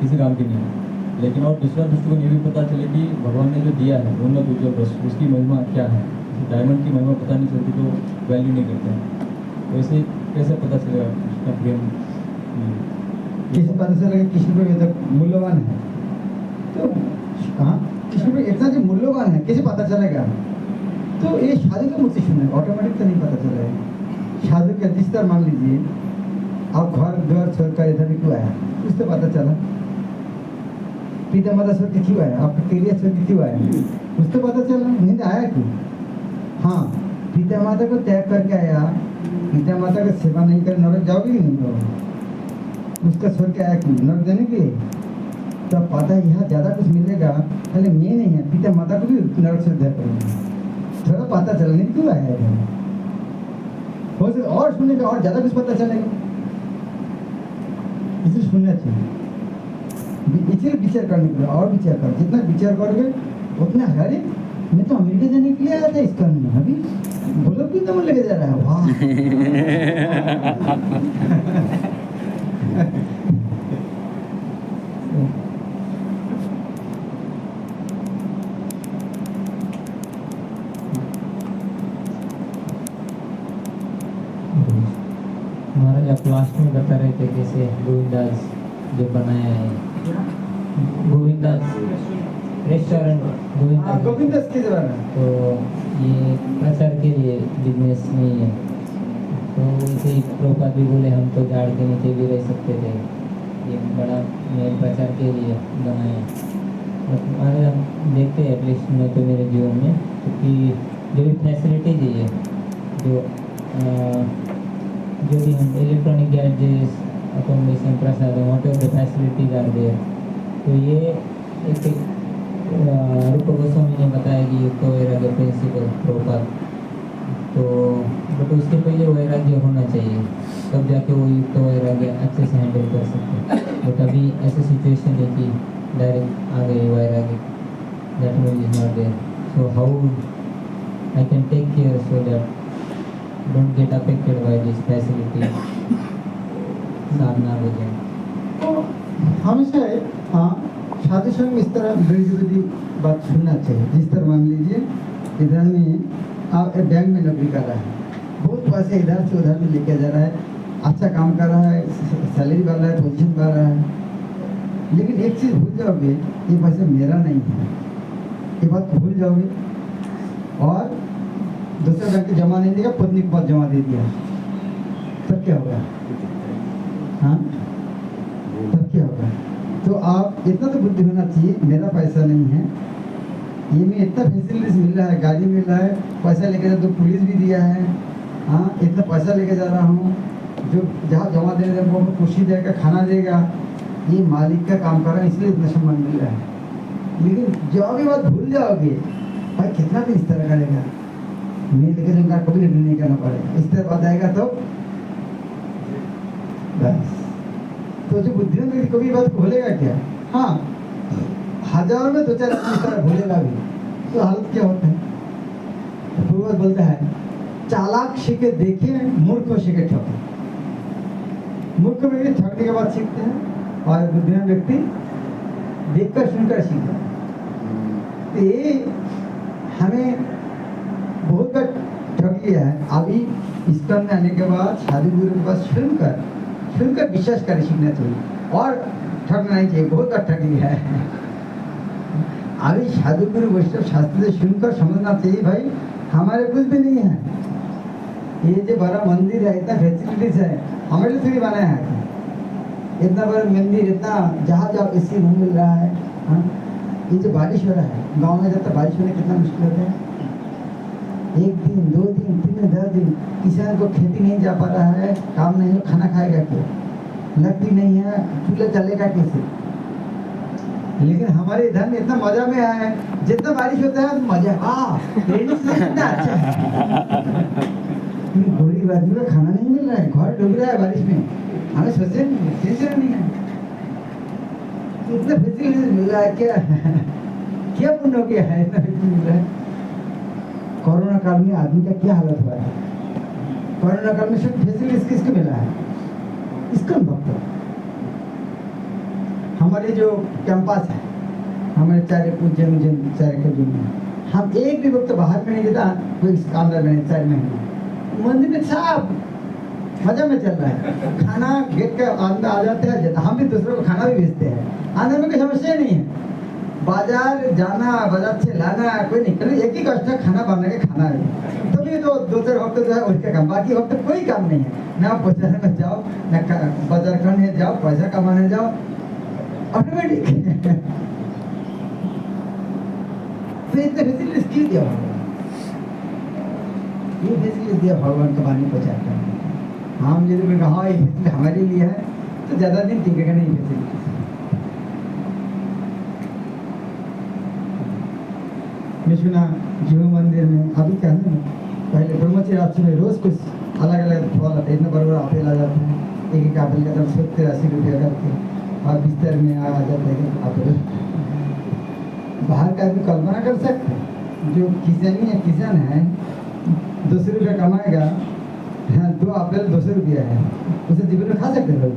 किसी काम के नहीं। लेकिन और दूसरा दृष्टिकोण ये भी पता चले कि भगवान ने जो दिया है उन्नत उज्जवल वस्तु, उसकी महिमा क्या है। डायमंड की महिमा पता नहीं चलती तो वैल्यू नहीं करते हैं, तो ऐसे कैसे पता चलेगा उसका प्रेम? किसी पता चलेगा कृष्ण पे तक मूल्यवान है, तो कहाँ कृष्ण पे इतना जो मूल्यवान है कैसे पता चलेगा? तो ये साधु का मुझसे सुने ऑटोमेटिक तो नहीं पता चलेगा। साधु के जिस तरह मान लीजिए आप घर द्वार छोड़कर इधर क्यों आया, उससे पता चला। पिता माता छोड़ के क्यों आया, आपका कैरियर छोड़ के क्यों आया, उससे पता चला। नहीं तो आया क्यों? हाँ पिता माता को त्याग करके आया, पिता माता का सेवा नहीं कर नरक जाओगे नहीं तो उसका छोड़ के आया क्यों? नरक देने के लिए। तो पता यहाँ ज़्यादा कुछ मिलेगा, पहले मैं नहीं है पिता माता को भी नरक से दया करेंगे, थोड़ा पता चलने क्यों आया है। हो सकता और सुनेगा और ज़्यादा कुछ पता चलेगा, इसे सुनना चाहिए। इसलिए विचार करने के लिए और विचार कर, जितना विचार करोगे उतना। अरे मैं तो अमेरिका जाने के लिए आया था इस काम में, अभी बोलो क्यों तो लेके जा रहा है। वाह हमारा आप लास्ट में बता रहे थे कैसे गोविंदास जो बनाया है, गोविंदास रेस्टोरेंट गोविंद दास के जमाने में। तो ये प्रचार के लिए बिजनेस नहीं है। तो इसे प्रभुपाद भी बोले हम तो झाड़ के नीचे भी रह सकते थे, ये बड़ा मेन प्रचार के लिए बनाया। और हमारे हम देखते हैं एटलीस्ट मैं तो मेरे जीवन में, क्योंकि जो भी फैसिलिटीज है जो भी हम electronic gadgets accommodation prasad whatever the facilities are there, तो ये एक रूप गोस्वामी ने बताया कि युक्त वैराग्य प्रिंसिपल प्रभुपाद, तो बट उसके पहले वैराग्य होना चाहिए, तब जाके वो युक्त वैराग्य अच्छे से हैंडल कर सकते हैं। बट अभी ऐसी सिचुएशन है कि डायरेक्ट आ गई वैराग्य, that mean is not there, so how I can take care so that don't get affected by this facility सामना हो जाए। तो हमेशा हाँ शादी संग इस तरह बड़ी बड़ी बात सुनना चाहिए। जिस तरह मान लीजिए इधर में आप एक बैंक में नौकरी कर रहा है, बहुत पैसे इधर से उधर में लेके जा रहा है, अच्छा काम कर रहा है, सैलरी बढ़ रहा है, पोजीशन बढ़ रहा है, लेकिन एक चीज़ भूल जाओगे, ये पैसा मेरा नहीं है, ये बात भूल जाओगे और दूसरे बैंक जमा नहीं देगा, पत्नी के पास जमा दे दिया, तब क्या होगा? हाँ, तब क्या होगा? तो आप इतना तो बुद्धि होना चाहिए, मेरा पैसा नहीं है, ये में इतना फैसिलिटीज मिल रहा है, गाड़ी मिल रहा है, पैसा लेके जा, तो पुलिस भी दिया है, हाँ इतना पैसा लेके जा रहा हूँ, जो जहाँ जमा देने देगा वो कुर्सी देगा, खाना देगा, ये मालिक का काम कर रहा है, इसलिए इतना सम्मान मिल रहा है। लेकिन जाओगे बात भूल जाओगे, भाई कितना भी इस तरह करेगा, मैं लेके जाऊँगा, कभी नहीं करना पड़ेगा, इस तरह बात आएगा तो बस। तो जो बुद्धिमान व्यक्ति कभी बात भूलेगा क्या? हाँ, हजारों में दो चार आदमी इस तरह भूलेगा भी, तो हालत क्या होता है? तो पूर्वज बोलता है चालाक सीखे देखे, मूर्ख को सीखे ठोके। मूर्ख व्यक्ति ठगने के बाद सीखते हैं और बुद्धिमान व्यक्ति देखकर सुनकर सीखता है। तो ये हमें बहुत बार ठग लिया है। अभी इस्कॉन में आने के बाद शादी गुरु के पास सुनकर विश्वास कर सीखना चाहिए और ठगना नहीं चाहिए, बहुत बार ठग लिया है। अभी साधु गुरु वैष्णव शास्त्र से सुनकर समझना चाहिए, भाई हमारे कुछ भी नहीं है, ये जो बड़ा मंदिर है, इतना फैसिलिटीज है, हमारे लिए थोड़ी बनाया है, इतना बड़ा मंदिर, इतना जहाँ जाओ एसी रूम मिल रहा है। हाँ, ये जो बारिश हो रहा है गांव में, जब तक बारिश होने कितना मुश्किल होता है, 1 दिन 2 दिन 3 दिन 10 दिन किसान को खेती नहीं जा पा रहा है, काम नहीं हो, खाना खाएगा क्या, लकड़ी नहीं है, चूल्हा चलेगा कैसे? लेकिन हमारे इधर में इतना मजा में है, जितना बारिश होता है मजा, कितना अच्छा है। गोरी बाजू में खाना नहीं मिल रहा है, घर डूब रहा है बारिश में, हमें सोचे नहीं है, इतना फैसिलिटीज मिल रहा है, क्या पुण्य हो गया है, इतना फैसिलिटी मिल रहा है। कोरोना काल में आदमी का क्या हालत हुआ है? कोरोना काल में सब फैसिलिटीज किसको मिला है? इस्कॉन भक्त। हमारे जो कैंपस है, हमारे चारे पूज्य चारे के जो हम एक भी वक्त बाहर में नहीं देता, कोई अंदर में नहीं, साइड में मंदिर में साफ मजा में चल रहा है, खाना गेट के अंदर आ जाते हैं, हम भी दूसरों को खाना भी भेजते हैं, आने में कोई समस्या नहीं है। बाजार जाना, बाजार से लाना कोई नहीं, एक ही कष्ट है, खाना बना के खाना है। तभी तो 2-4 हफ्ते जो है उसका काम, बाकी हफ्ते कोई काम नहीं है, ना बाजार में जाओ, ना बाजार करने जाओ, पैसा कमाने जाओ, ऑटोमेटिक। तो इतने फैसिलिटीज क्यों दिया भगवान? ये फैसिलिटीज दिया भगवान का वाणी पहुँचाता है। हम यदि कहा ये फैसिलिटी हमारे लिए है तो ज़्यादा दिन टिकेगा नहीं फैसिलिटी। मैं सुना जीव मंदिर में अभी क्या है, पहले ब्रह्मचर्य आश्रम में रोज कुछ अलग अलग फल आते हैं, इतना बड़ा बड़ा आपेल आ जाते हैं, एक आपेल का दाम 70-80 रुपया करके, और बिस्तर में आ जाते हैं आपेल। बाहर का आदमी कल्पना कर सकते हैं, जो किसान है 200 रुपया कमाएगा, हाँ 2 आपेल 200 रुपया है, उसे जीवन में खा सकते हैं लोग।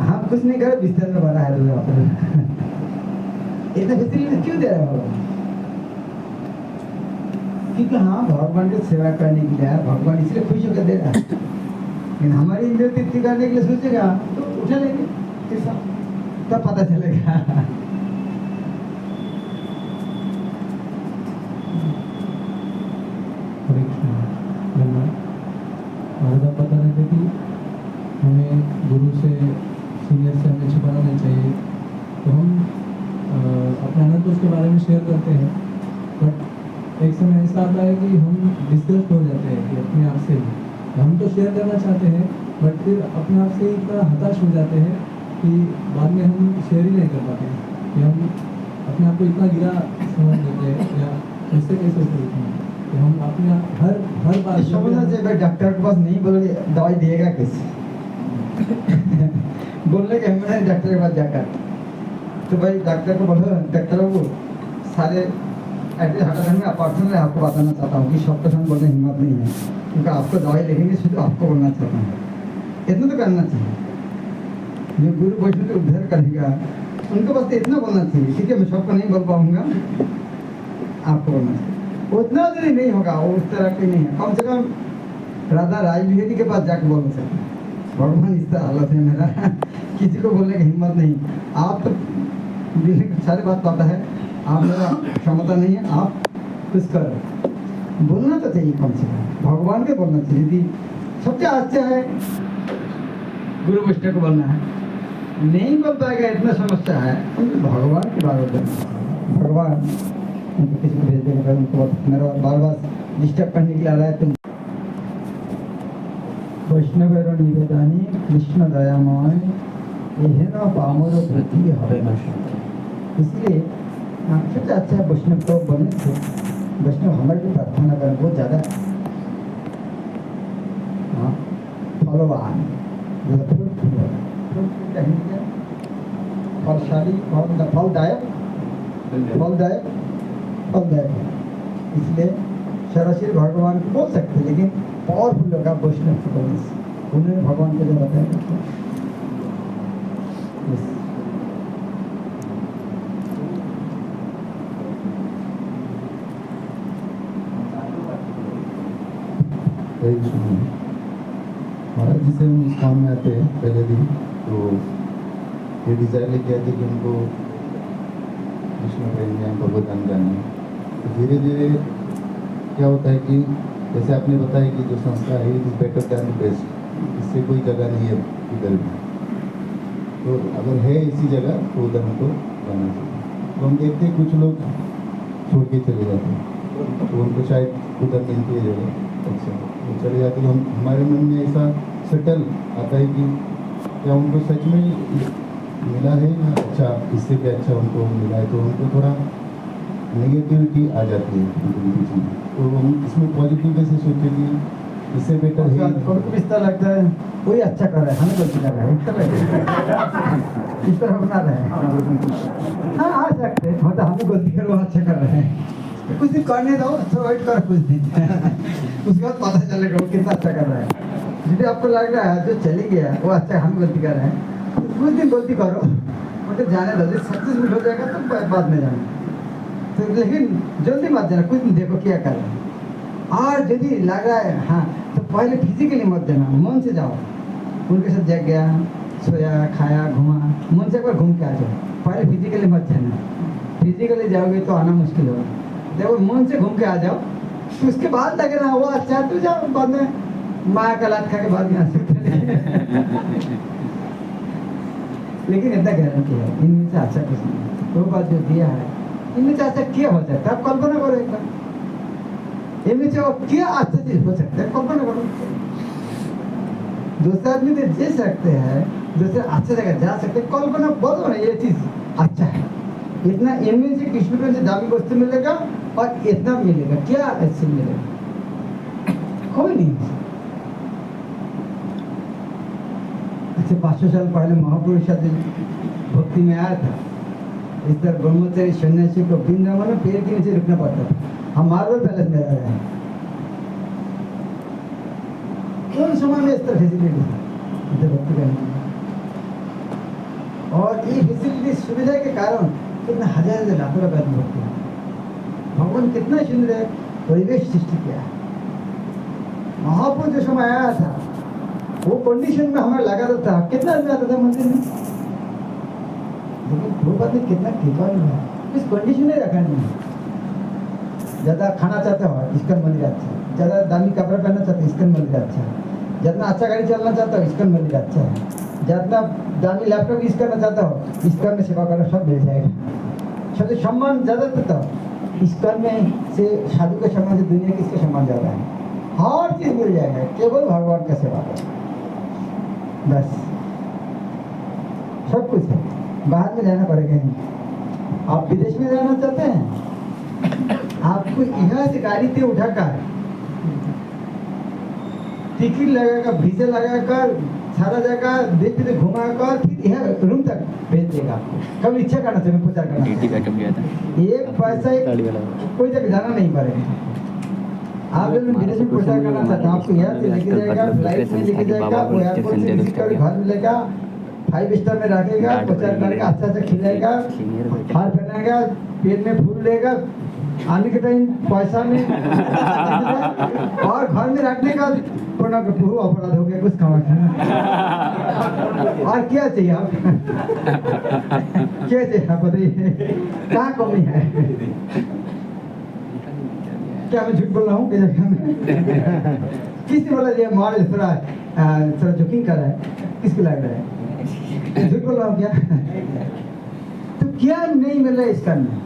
हम कुछ नहीं करे, बिस्तर में भरा है 2 आपेल। इतना फैसिलिटी क्यों दे रहा है? क्योंकि हाँ भगवान की सेवा करने के लिए, भगवान इसलिए खुश होकर दे रहा है। लेकिन हमारी इंद्रिय तृप्ति करने के लिए सोचेगा तो उठा लेंगे, तब पता चलेगा। हमें गुरु से सीनियर से हमें छुपाना नहीं चाहिए। तो हम अपने अनंत उसके बारे में शेयर करते हैं, बट एक समय ऐसा आता है कि हम डिस्कस हो जाते हैं कि अपने आप से ही हम तो शेयर करना चाहते हैं, बट फिर अपने आप से इतना हताश हो जाते हैं कि बाद में हम शेयर ही नहीं कर पाते कि हम अपने आप को इतना गिरा समझ लेते हैं या कैसे कैसे सोचते हैं कि हम अपने हर बार समझना चाहिए भाई, डॉक्टर के पास नहीं बोलोगे दवाई देगा कैसे? बोलने के हिम्मत नहीं डॉक्टर के पास जाकर। तो भाई डॉक्टर को बोलो, डॉक्टर बाबू सारे एड्रेस हटा देंगे, अपार्टमेंट में आपको बताना चाहता हूँ कि सबके साथ बोलने की हिम्मत नहीं है, क्योंकि आपको दवाई लिखेंगे सिर्फ आपको बोलना चाहता हूँ। इतना तो करना चाहिए। जो गुरु वैष्णव को उद्धार करेगा उनको बस इतना बोलना चाहिए, ठीक है मैं सबको नहीं बोल पाऊंगा, आपको बोलना चाहिए। उतना भी नहीं होगा, वो उस तरह की नहीं है। कम से कम राधा राज बिहारी के पास जाकर बोल सकते हैं, भगवान इस तरह हालत है मेरा, किसी को बोलने की हिम्मत नहीं। आप तो दिल की सारी बात पता है, आप मेरा क्षमता नहीं है, आप कुछ करो। बोलना तो चाहिए, कम से कम भगवान के बोलना चाहिए। यदि सबसे अच्छा है गुरु वैष्णव को बोलना है, नहीं बोल पाएगा इतना समस्या है, उनको भगवान के बारे में भगवान उनको किसी को भेज देगा, उनको मेरा बार बार डिस्टर्ब करने के लिए आ रहा है। तुम वैष्णव निवेदानी कृष्ण दयामय एहन पामर वृद्धि हवे नश्वर। इसलिए सबसे अच्छा है वैष्णव तो बने थे, वैष्णव हमारे लिए प्रार्थना करें बहुत ज़्यादा फलवान फलशाली फलदायक फलदायक फलदायक। इसलिए सरस्वती भगवान को बोल सकते हैं, लेकिन पावरफुल होगा वैष्णव को बोलने से। उन्होंने भगवान को जो बताया महाराज जी से हम इस काम में आते हैं पहले दिन, तो ये डिज़ायर लेके आते कि हमको कृष्ण प्रेम ज्ञान भगवतान जाने। तो धीरे धीरे क्या होता है कि जैसे आपने बताया कि जो संस्था है it is better than best, इससे कोई जगह नहीं है इधर भी। तो अगर है इसी जगह तो उधर हमको जाना चाहिए। तो हम देखते हैं कुछ लोग छोड़ के चले जाते हैं, तो उनको शायद उधर मिलती है जगह, अच्छा वो चले जाते हैं। हम हमारे मन में ऐसा सेटल आता है कि क्या उनको सच में मिला है या अच्छा इससे भी अच्छा उनको मिला है, तो उनको थोड़ा नेगेटिविटी आ जाती है उनके बीच में। तो हम इसमें पॉजिटिव कैसे सोचें कि इससे बेटर है। उनको इस तरह लगता है कोई अच्छा कर रहा है, हमें गलती कर रहा है, इस तरह बना रहे हैं। हाँ आ सकते हैं, मतलब हमें गलती कर वो अच्छा कर रहे हैं, कुछ दिन करने दो, अच्छा वेट करो कुछ दिन, उसके बाद पता चलेगा वो कितना अच्छा कर रहा है। यदि आपको लग रहा है जो चली गया वो अच्छा हम गलती कर रहे हैं, कुछ दिन गलती करो, मतलब जाने दो, सक्सेसफुल हो जाएगा तो बाद में जाना। तो लेकिन जल्दी मत जाना, कुछ दिन देखो क्या कर रहे हैं। और यदि लग रहा है हाँ, तो पहले फिजिकली मत जाना, मन से जाओ। उनके साथ जग गया, सोया, खाया, घूमा, मन से एक बार घूम के आ जाओ। पहले फिजिकली मत जाना, फिजिकली जाओगे तो आना मुश्किल होगा। देखो मन से घूम के आ जाओ, तो उसके बाद लगे ना वो अच्छा है तो जाओ, बाद में माँ का लात खा के बाद में आ सकते हैं। लेकिन इतना गारंटी है इनमें से अच्छा कुछ नहीं। वो बात जो दिया है इनमें से अच्छा क्या हो सकता है, आप कल्पना करो एक बार, इनमें से और क्या अच्छा चीज हो सकता है, कल्पना करो। दूसरे आदमी तो दे सकते हैं, दूसरे अच्छे जगह जा सकते हैं, कल्पना बोलो ना ये चीज अच्छा है, इतना इनमें से कृष्ण प्रेम से दामी वस्तु मिलेगा और इतना मिलेगा, क्या ऐसे मिलेगा, कोई नहीं। अच्छा 500 साल पहले महापुरुष भक्ति में आया था, इस तरह ब्रह्मचारी सन्यासी को वृंदावन में पेड़ के नीचे रुकना पड़ता था। हम मार्बल पैलेस में रह रहे हैं, कौन समय में इस तरह फैसिलिटी भक्ति करने, और ये फैसिलिटी सुविधा के कारण कितना हजार लाखों का आदमी भक्ति है। भगवान कितना सुंदर है परिवेश सृष्टि किया है। महापुरुष जो समय आया था वो कंडीशन में हमें लगा था, कितना आदमी आता था मंदिर में, लेकिन वो बात कितना कृपा है, इस कंडीशन में रखा नहीं। ज़्यादा खाना चाहते हो इसका मंदिर अच्छा, ज़्यादा दामी कपड़ा पहनना चाहते इसका मंदिर अच्छा, जितना अच्छा गाड़ी चलाना चाहता हो इस्कॉन मंदिर अच्छा है, जितना दामी लैपटॉप यूज करना चाहता हो इस्कॉन में सेवा करना सब मिल जाएगा। सबसे सम्मान ज़्यादा देता हो इस्कॉन में से, साधु का सम्मान से दुनिया किसका सम्मान ज़्यादा है, हर चीज़ मिल जाएगा, केवल भगवान का सेवा करो बस, सब कुछ है। बाहर में जाना पड़ेगा नहीं। आप विदेश में जाना चाहते हैं, आपको यहाँ से गाड़ी से उठाकर टिकट लगाकर वीजा लगाकर सारा जगह देख के घुमाकर फिर यहाँ रूम तक भेज देगा आपको। कभी इच्छा करना चाहिए प्रचार करना, एक पैसा कोई जगह जाना नहीं पड़ेगा। आप जब विदेश में प्रचार करना चाहते हैं आपको यहाँ से लेके जाएगा, फ्लाइट में लेके जाएगा, वो एयरपोर्ट से किसी का भी घर मिलेगा, 5 स्टार में रखेगा, प्रचार करेगा, अच्छा अच्छा खिलाएगा, हार पहनाएगा, पेट में फूल लेगा, आने के टाइम पैसा में और घर में रखने का पूर्ण अपराध हो गया, कुछ कमा और क्या चाहिए आप क्या चाहिए आप बताइए, कहाँ कमी है? क्या मैं झूठ बोल रहा हूँ? किसने बोला ये मार थोड़ा जोकिंग कर रहा है, किसको लग रहा है झूठ बोल रहा हूँ क्या? तो क्या नहीं मिल रहा है इसका में,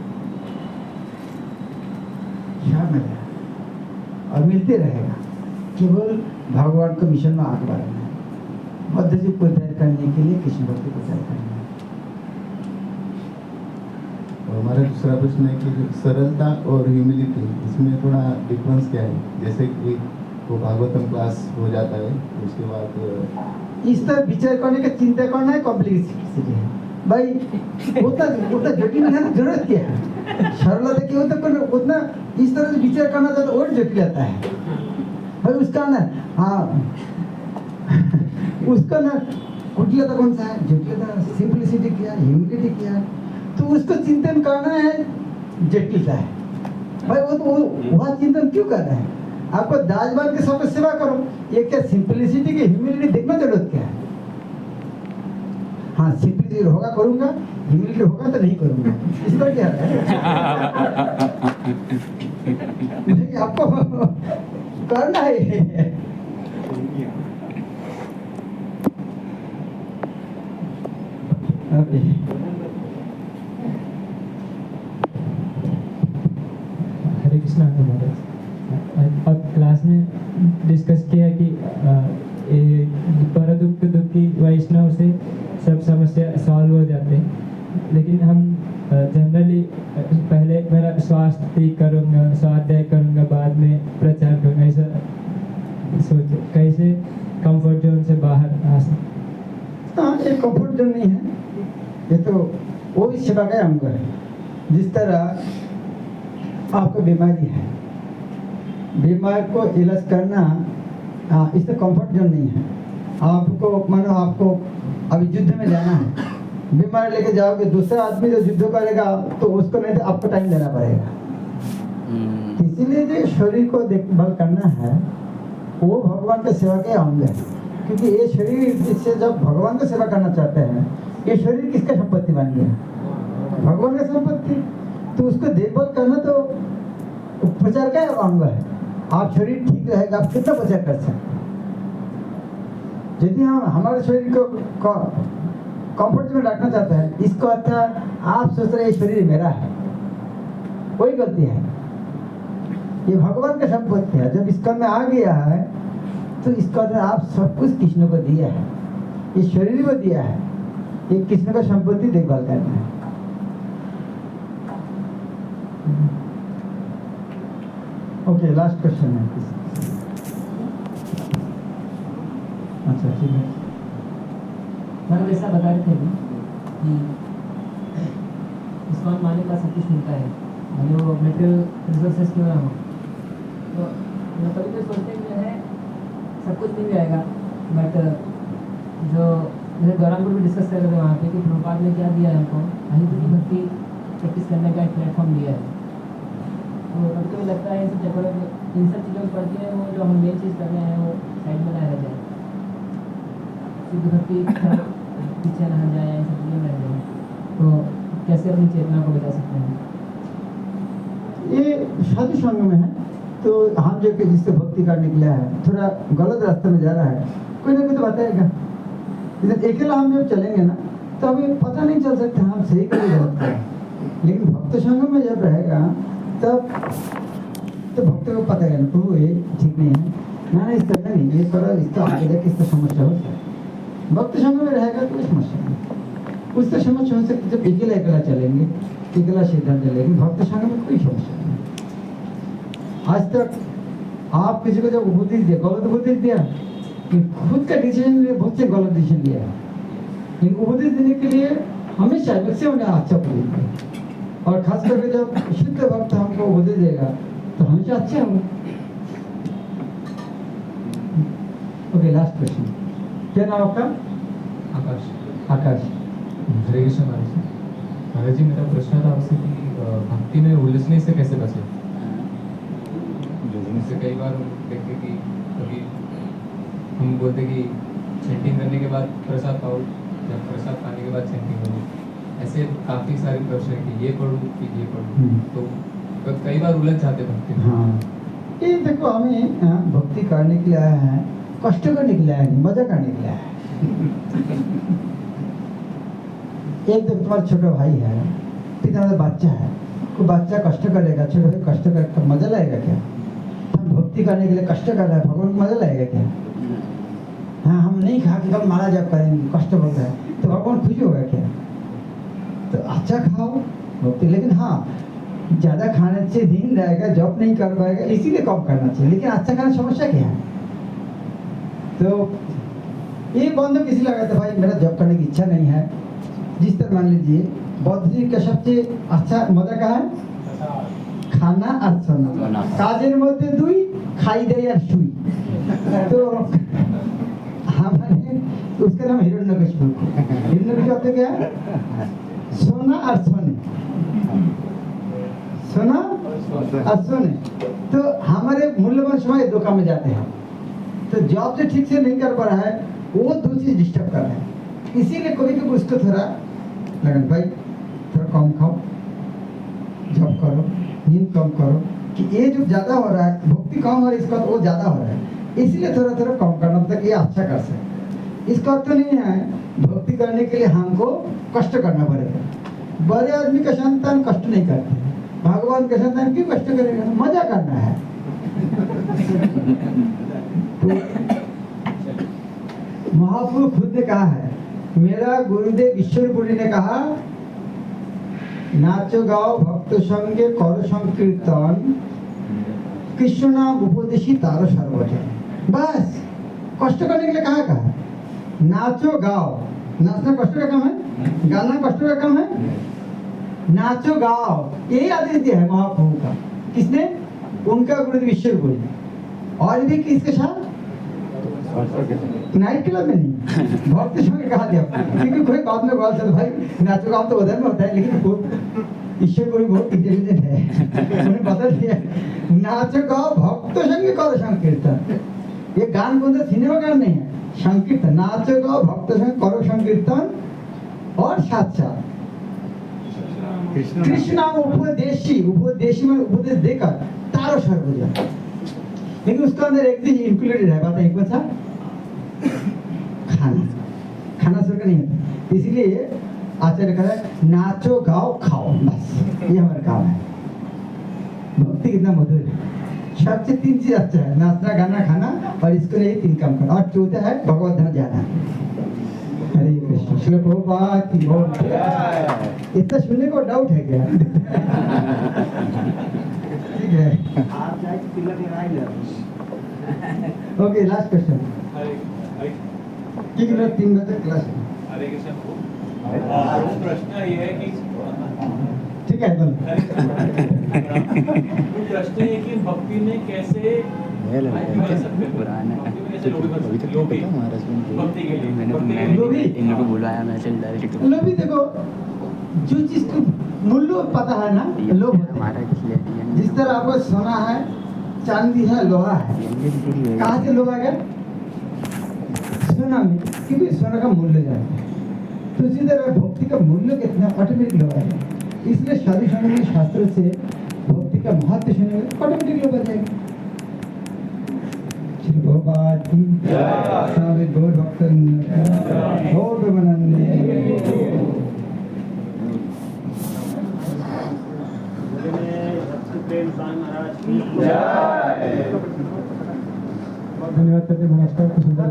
क्या मिल रहा है और मिलते रहेगा। केवल भगवान को मिशन में आगे बढ़ना है, बद्ध जीव को उद्धार करने के लिए कृष्ण भक्ति को उद्धार करना है। और हमारा दूसरा प्रश्न है कि सरलता और ह्यूमिलिटी इसमें थोड़ा डिफरेंस क्या है? जैसे कि वो भागवतम क्लास हो जाता है उसके बाद इस तरह विचार करने का चिंता करना है कॉम्प्लेक्सिटी है भाई, उतना जटिल है तो जरूरत क्या है? सरलता क्यों होता उतना इस तरह से विचार करना चाहता और जटिल आता है भाई। उसका ना हाँ उसका ना कुटिलता कौन सा है, जटिलता, सिंपलिसिटी क्या है, ह्यूमिलिटी क्या है, तो उसको चिंतन करना है जटिलता है भाई। वो तो वह चिंतन क्यों कर रहे हैं? आपको दाजबान के सबको सेवा करो, ये क्या सिंपलिसिटी की ह्यूमिलिटी देखना जरूरत क्या है? हाँ सिंपलिसिटी होगा करूंगा, ह्यूमिलिटी होगा तो नहीं करूंगा, इसका क्या है? आपको करना है ओके। हरे कृष्णा महाराज, अब क्लास में डिस्कस किया कि पर दुखी वैष्णव से सब समस्या सॉल्व हो जाते हैं, लेकिन हम जनरली पहले मेरा स्वास्थ्य करूँगा, स्वाध्याय करूँगा, बाद में प्रचार करूँगा, ऐसा सोच कैसे कंफर्ट जोन से बाहर आ सकते? हाँ ये कंफर्ट जोन नहीं है, ये तो वो भी सेवा का अंग है। जिस तरह आपको बीमारी है, बीमार को इलाज करना इससे कंफर्ट जोन नहीं है। आपको मानो आपको अभी युद्ध में जाना है, बीमार लेके जाओगे, दूसरा आदमी जो युद्ध करेगा तो उसको नहीं तो आपको टाइम देना पड़ेगा। इसीलिए जो शरीर को देखभाल करना है वो भगवान के सेवा के अंग है, क्योंकि ये शरीर जिससे जब भगवान का सेवा करना चाहते हैं, ये शरीर किसका संपत्ति बन गया? भगवान का संपत्ति। तो उसको देखभाल करना तो प्रचार का अंग है। आप शरीर ठीक रहेगा, आप कितना प्रचार कर सकते हैं? यदि हम हमारे शरीर को कंफर्ट में रखना चाहते हैं, इसको अच्छा आप सोच रहे ये शरीर मेरा है, कोई गलती है, ये भगवान का संपत्ति है। जब इसका में आ गया है तो इसका आप सब कुछ कृष्ण को दिया है, ये शरीर को दिया है, ये कृष्ण का संपत्ति देखभाल करना है। ओके लास्ट क्वेश्चन है। अच्छा ठीक है। मैम जैसा बता रहे थे कि इस्कॉन माने का सब कुछ मिलता है, भले वो मेटेरियल रिसोर्सेज क्यों ना हो। तो कभी तो सोचते हैं जो है सब कुछ मिल जाएगा, बट जो जैसे गौरामपुर में डिस्कस कर रहे थे वहाँ पे कि प्रभुपाद ने क्या दिया है हमको, अहिंसा की भक्ति प्रैक्टिस करने का एक प्लेटफॉर्म दिया है। तो कभी कभी लगता है इन सब चक्करों में, इन सब चीज़ों में पढ़ती है, वो जो हम मेन चीज़ कर रहे हैं वो साइड में ना रह जाए, शुद्ध भक्ति पीछे रह जाए, इन सब चीज़ों में रह जाए। तो कैसे अपनी चेतना को बचा सकते हैं? ये साधु संघ में है, तो हम जो कि जिससे भक्ति करने के लिए है थोड़ा गलत रास्ते में जा रहा है, कोई ना कोई तो बताएगा। लेकिन अकेला हम जब चलेंगे ना तो हमें पता नहीं चल सकता हम सही करें गलत करें। लेकिन भक्त संग में जब रहेगा तब तो भक्त को पता है ना प्रभु ये ठीक नहीं है, ना इस तरह नहीं, ये थोड़ा इसका आगे जाके इसका समस्या हो सकता है। भक्त संग में रहेगा तो कोई समस्या नहीं, उस तरह समस्या हो सकती। जब अकेला अकेला चलेंगे, अकेला सिद्धांत चलेंगे, भक्त संग में कोई समस्या नहीं। आज तक आप किसी को जब उपदेश दिया, गलत उपदेश दिया, कि खुद का डिसीजन लिया, बहुत से गलत डिसीजन लिया है, लेकिन उपदेश देने के लिए हमेशा बच्चे उन्हें अच्छा उपदेश दें। और खास करके जब शुद्ध भक्त हमको उपदेश देगा तो हमेशा अच्छा होगा। Okay, last question. क्या नाम आपका? आकाश। आकाश। हरे कृष्ण महाराज जी। महाराज जी, मेरा प्रश्न था आपसे कि भक्ति में उलझने से कैसे बचे? जैसे कई बार हम देखते कि कभी हम बोलते कि चैंटिंग करने के बाद प्रसाद पाओ, या प्रसाद खाने के बाद चैंटिंग करो, ऐसे काफ़ी सारे प्रश्न है कि ये पढ़ूँ कि ये पढ़ूँ, तो कई बार उलझ जाते भक्ति में। हाँ, ये देखो हमें भक्ति करने के लिए आया है, कष्ट करने के लिए आया नहीं, मजा करने के लिए आया है। एक जब तुम्हारा छोटा भाई है, पिता का बच्चा है, कोई बच्चा कष्ट करेगा, छोटे भाई कष्ट करेगा, मजा लाएगा क्या? हम भक्ति करने के लिए कष्ट कर रहे हैं, भगवान को मजा लाएगा क्या? हाँ, हम नहीं खा के कब माला जब करेंगे, कष्ट बोल रहे हैं तो भगवान खुश होगा क्या? तो अच्छा खाओ भक्ति, लेकिन हाँ ज्यादा खाने से दिन रहेगा, जॉब नहीं कर पाएगा, इसीलिए कम करना चाहिए। लेकिन अच्छा खाने समस्या क्या है? तो ये बंद किसी लगा था, भाई मेरा जॉब करने की इच्छा नहीं है। जिस तरह मान लीजिए बौद्ध जी का सबसे अच्छा मजा कहा है? खाना और सोना, काजेर मध्य दुई खाई दे और सुई। तो हमारे उसका नाम हिरण्यकशिपु। हिरण्यकशिपु आपने क्या है? सोना और सोने, सोना और सोने। तो हमारे मूल्यवान समय दो काम में जाते हैं। तो जॉब से ठीक से नहीं कर पा रहा है, वो दो चीज डिस्टर्ब कर रहा है। इसीलिए कभी कभी उसको थोड़ा लगन, भाई थोड़ा कम खाओ, जॉब करो, नींद कम करो, कि ये जो ज्यादा हो रहा है, भक्ति कम हो रहा है, इसका तो वो ज्यादा हो रहा है, इसलिए थोड़ा थोड़ा कम करना, मतलब ये अच्छा कर सकते। इसका अर्थ नहीं है भक्ति करने के लिए हमको कष्ट करना पड़ेगा। बड़े आदमी का संतान कष्ट नहीं करते, भगवान का संतान क्यों कष्ट करेगा? मजा करना है। तो महापुरुष खुद ने कहा है, मेरा गुरुदेव ईश्वरपुरी ने कहा, नाचो गाओ भक्त संगे करो संकीर्तन, कृष्ण नाम उपदेशी तारो सर्वजन। बस कष्ट करने के लिए कहा नाचो गाओ। नाचना कष्ट का काम है, गाना कष्ट का काम है। नाचो गाओ, यही आदेश दिया है महाप्रभु का। किसने? उनका गुरुदेव ईश्वरपुरी। और भी किसके साथ? नाइट क्लब में नहीं, भक्त संग कहा दिया। क्योंकि कोई बात में बोल सकता भाई नाचो गाओ तो उधर में होता है, लेकिन ईश्वरपुरी बहुत इंटेलिजेंट है, उन्हें बता दिया नाचो गाओ भक्त संग करो संकीर्तन। ये गान कौन सा सिनेमा गान नहीं है, संकीर्तन। नाचो गाओ भक्त संग करो संकीर्तन, और साथ साथ कृष्ण उपदेशी, उपदेशी में उपदेश देकर तारो सर्वजन। लेकिन उसके अंदर एक चीज इंक्लूडेड है, बात एक बच्चा खाना, खाना स्वर्ग नहीं है। इसीलिए आचार्य कहा है नाचो गाओ खाओ, बस ये हमारा काम है। भक्ति कितना मधुर है। सबसे तीन चीज अच्छा है, नाचना गाना खाना, और इसको लिए तीन काम करना, और चौथा है भगवत धाम जाना। हरे कृष्ण। श्रील प्रभुपाद की बहुत। इतना सुनने को डाउट है क्या? ठीक है, ओके, लास्ट क्वेश्चन। ठीक है, 3 बजे क्लास है। हरे कृष्ण प्रभु। प्रश्न ये है कि ठीक है, बोलो। प्रश्न है कि भक्ति में कैसे लोभी देखो, जो चीज को मूल्य पता है ना, लोभ होता है। जिस तरह आपको सोना है, चांदी है, लोहा है, कहाँ से लोहा गया? सोना में, क्योंकि सोना का मूल्य जानते हैं। तो इसी तरह भक्ति का मूल्य कितना ऑटोमेटिक लोहा है। इसलिए शादी शास्त्र से भक्ति का महत्व सुनेंगे ऑटोमेटिक लोग बजाएंगे। श्री प्रभुपाद की सारे गौर भक्त गौर बनाने धन्यवाद करते हैं। नमस्कार, सुंदर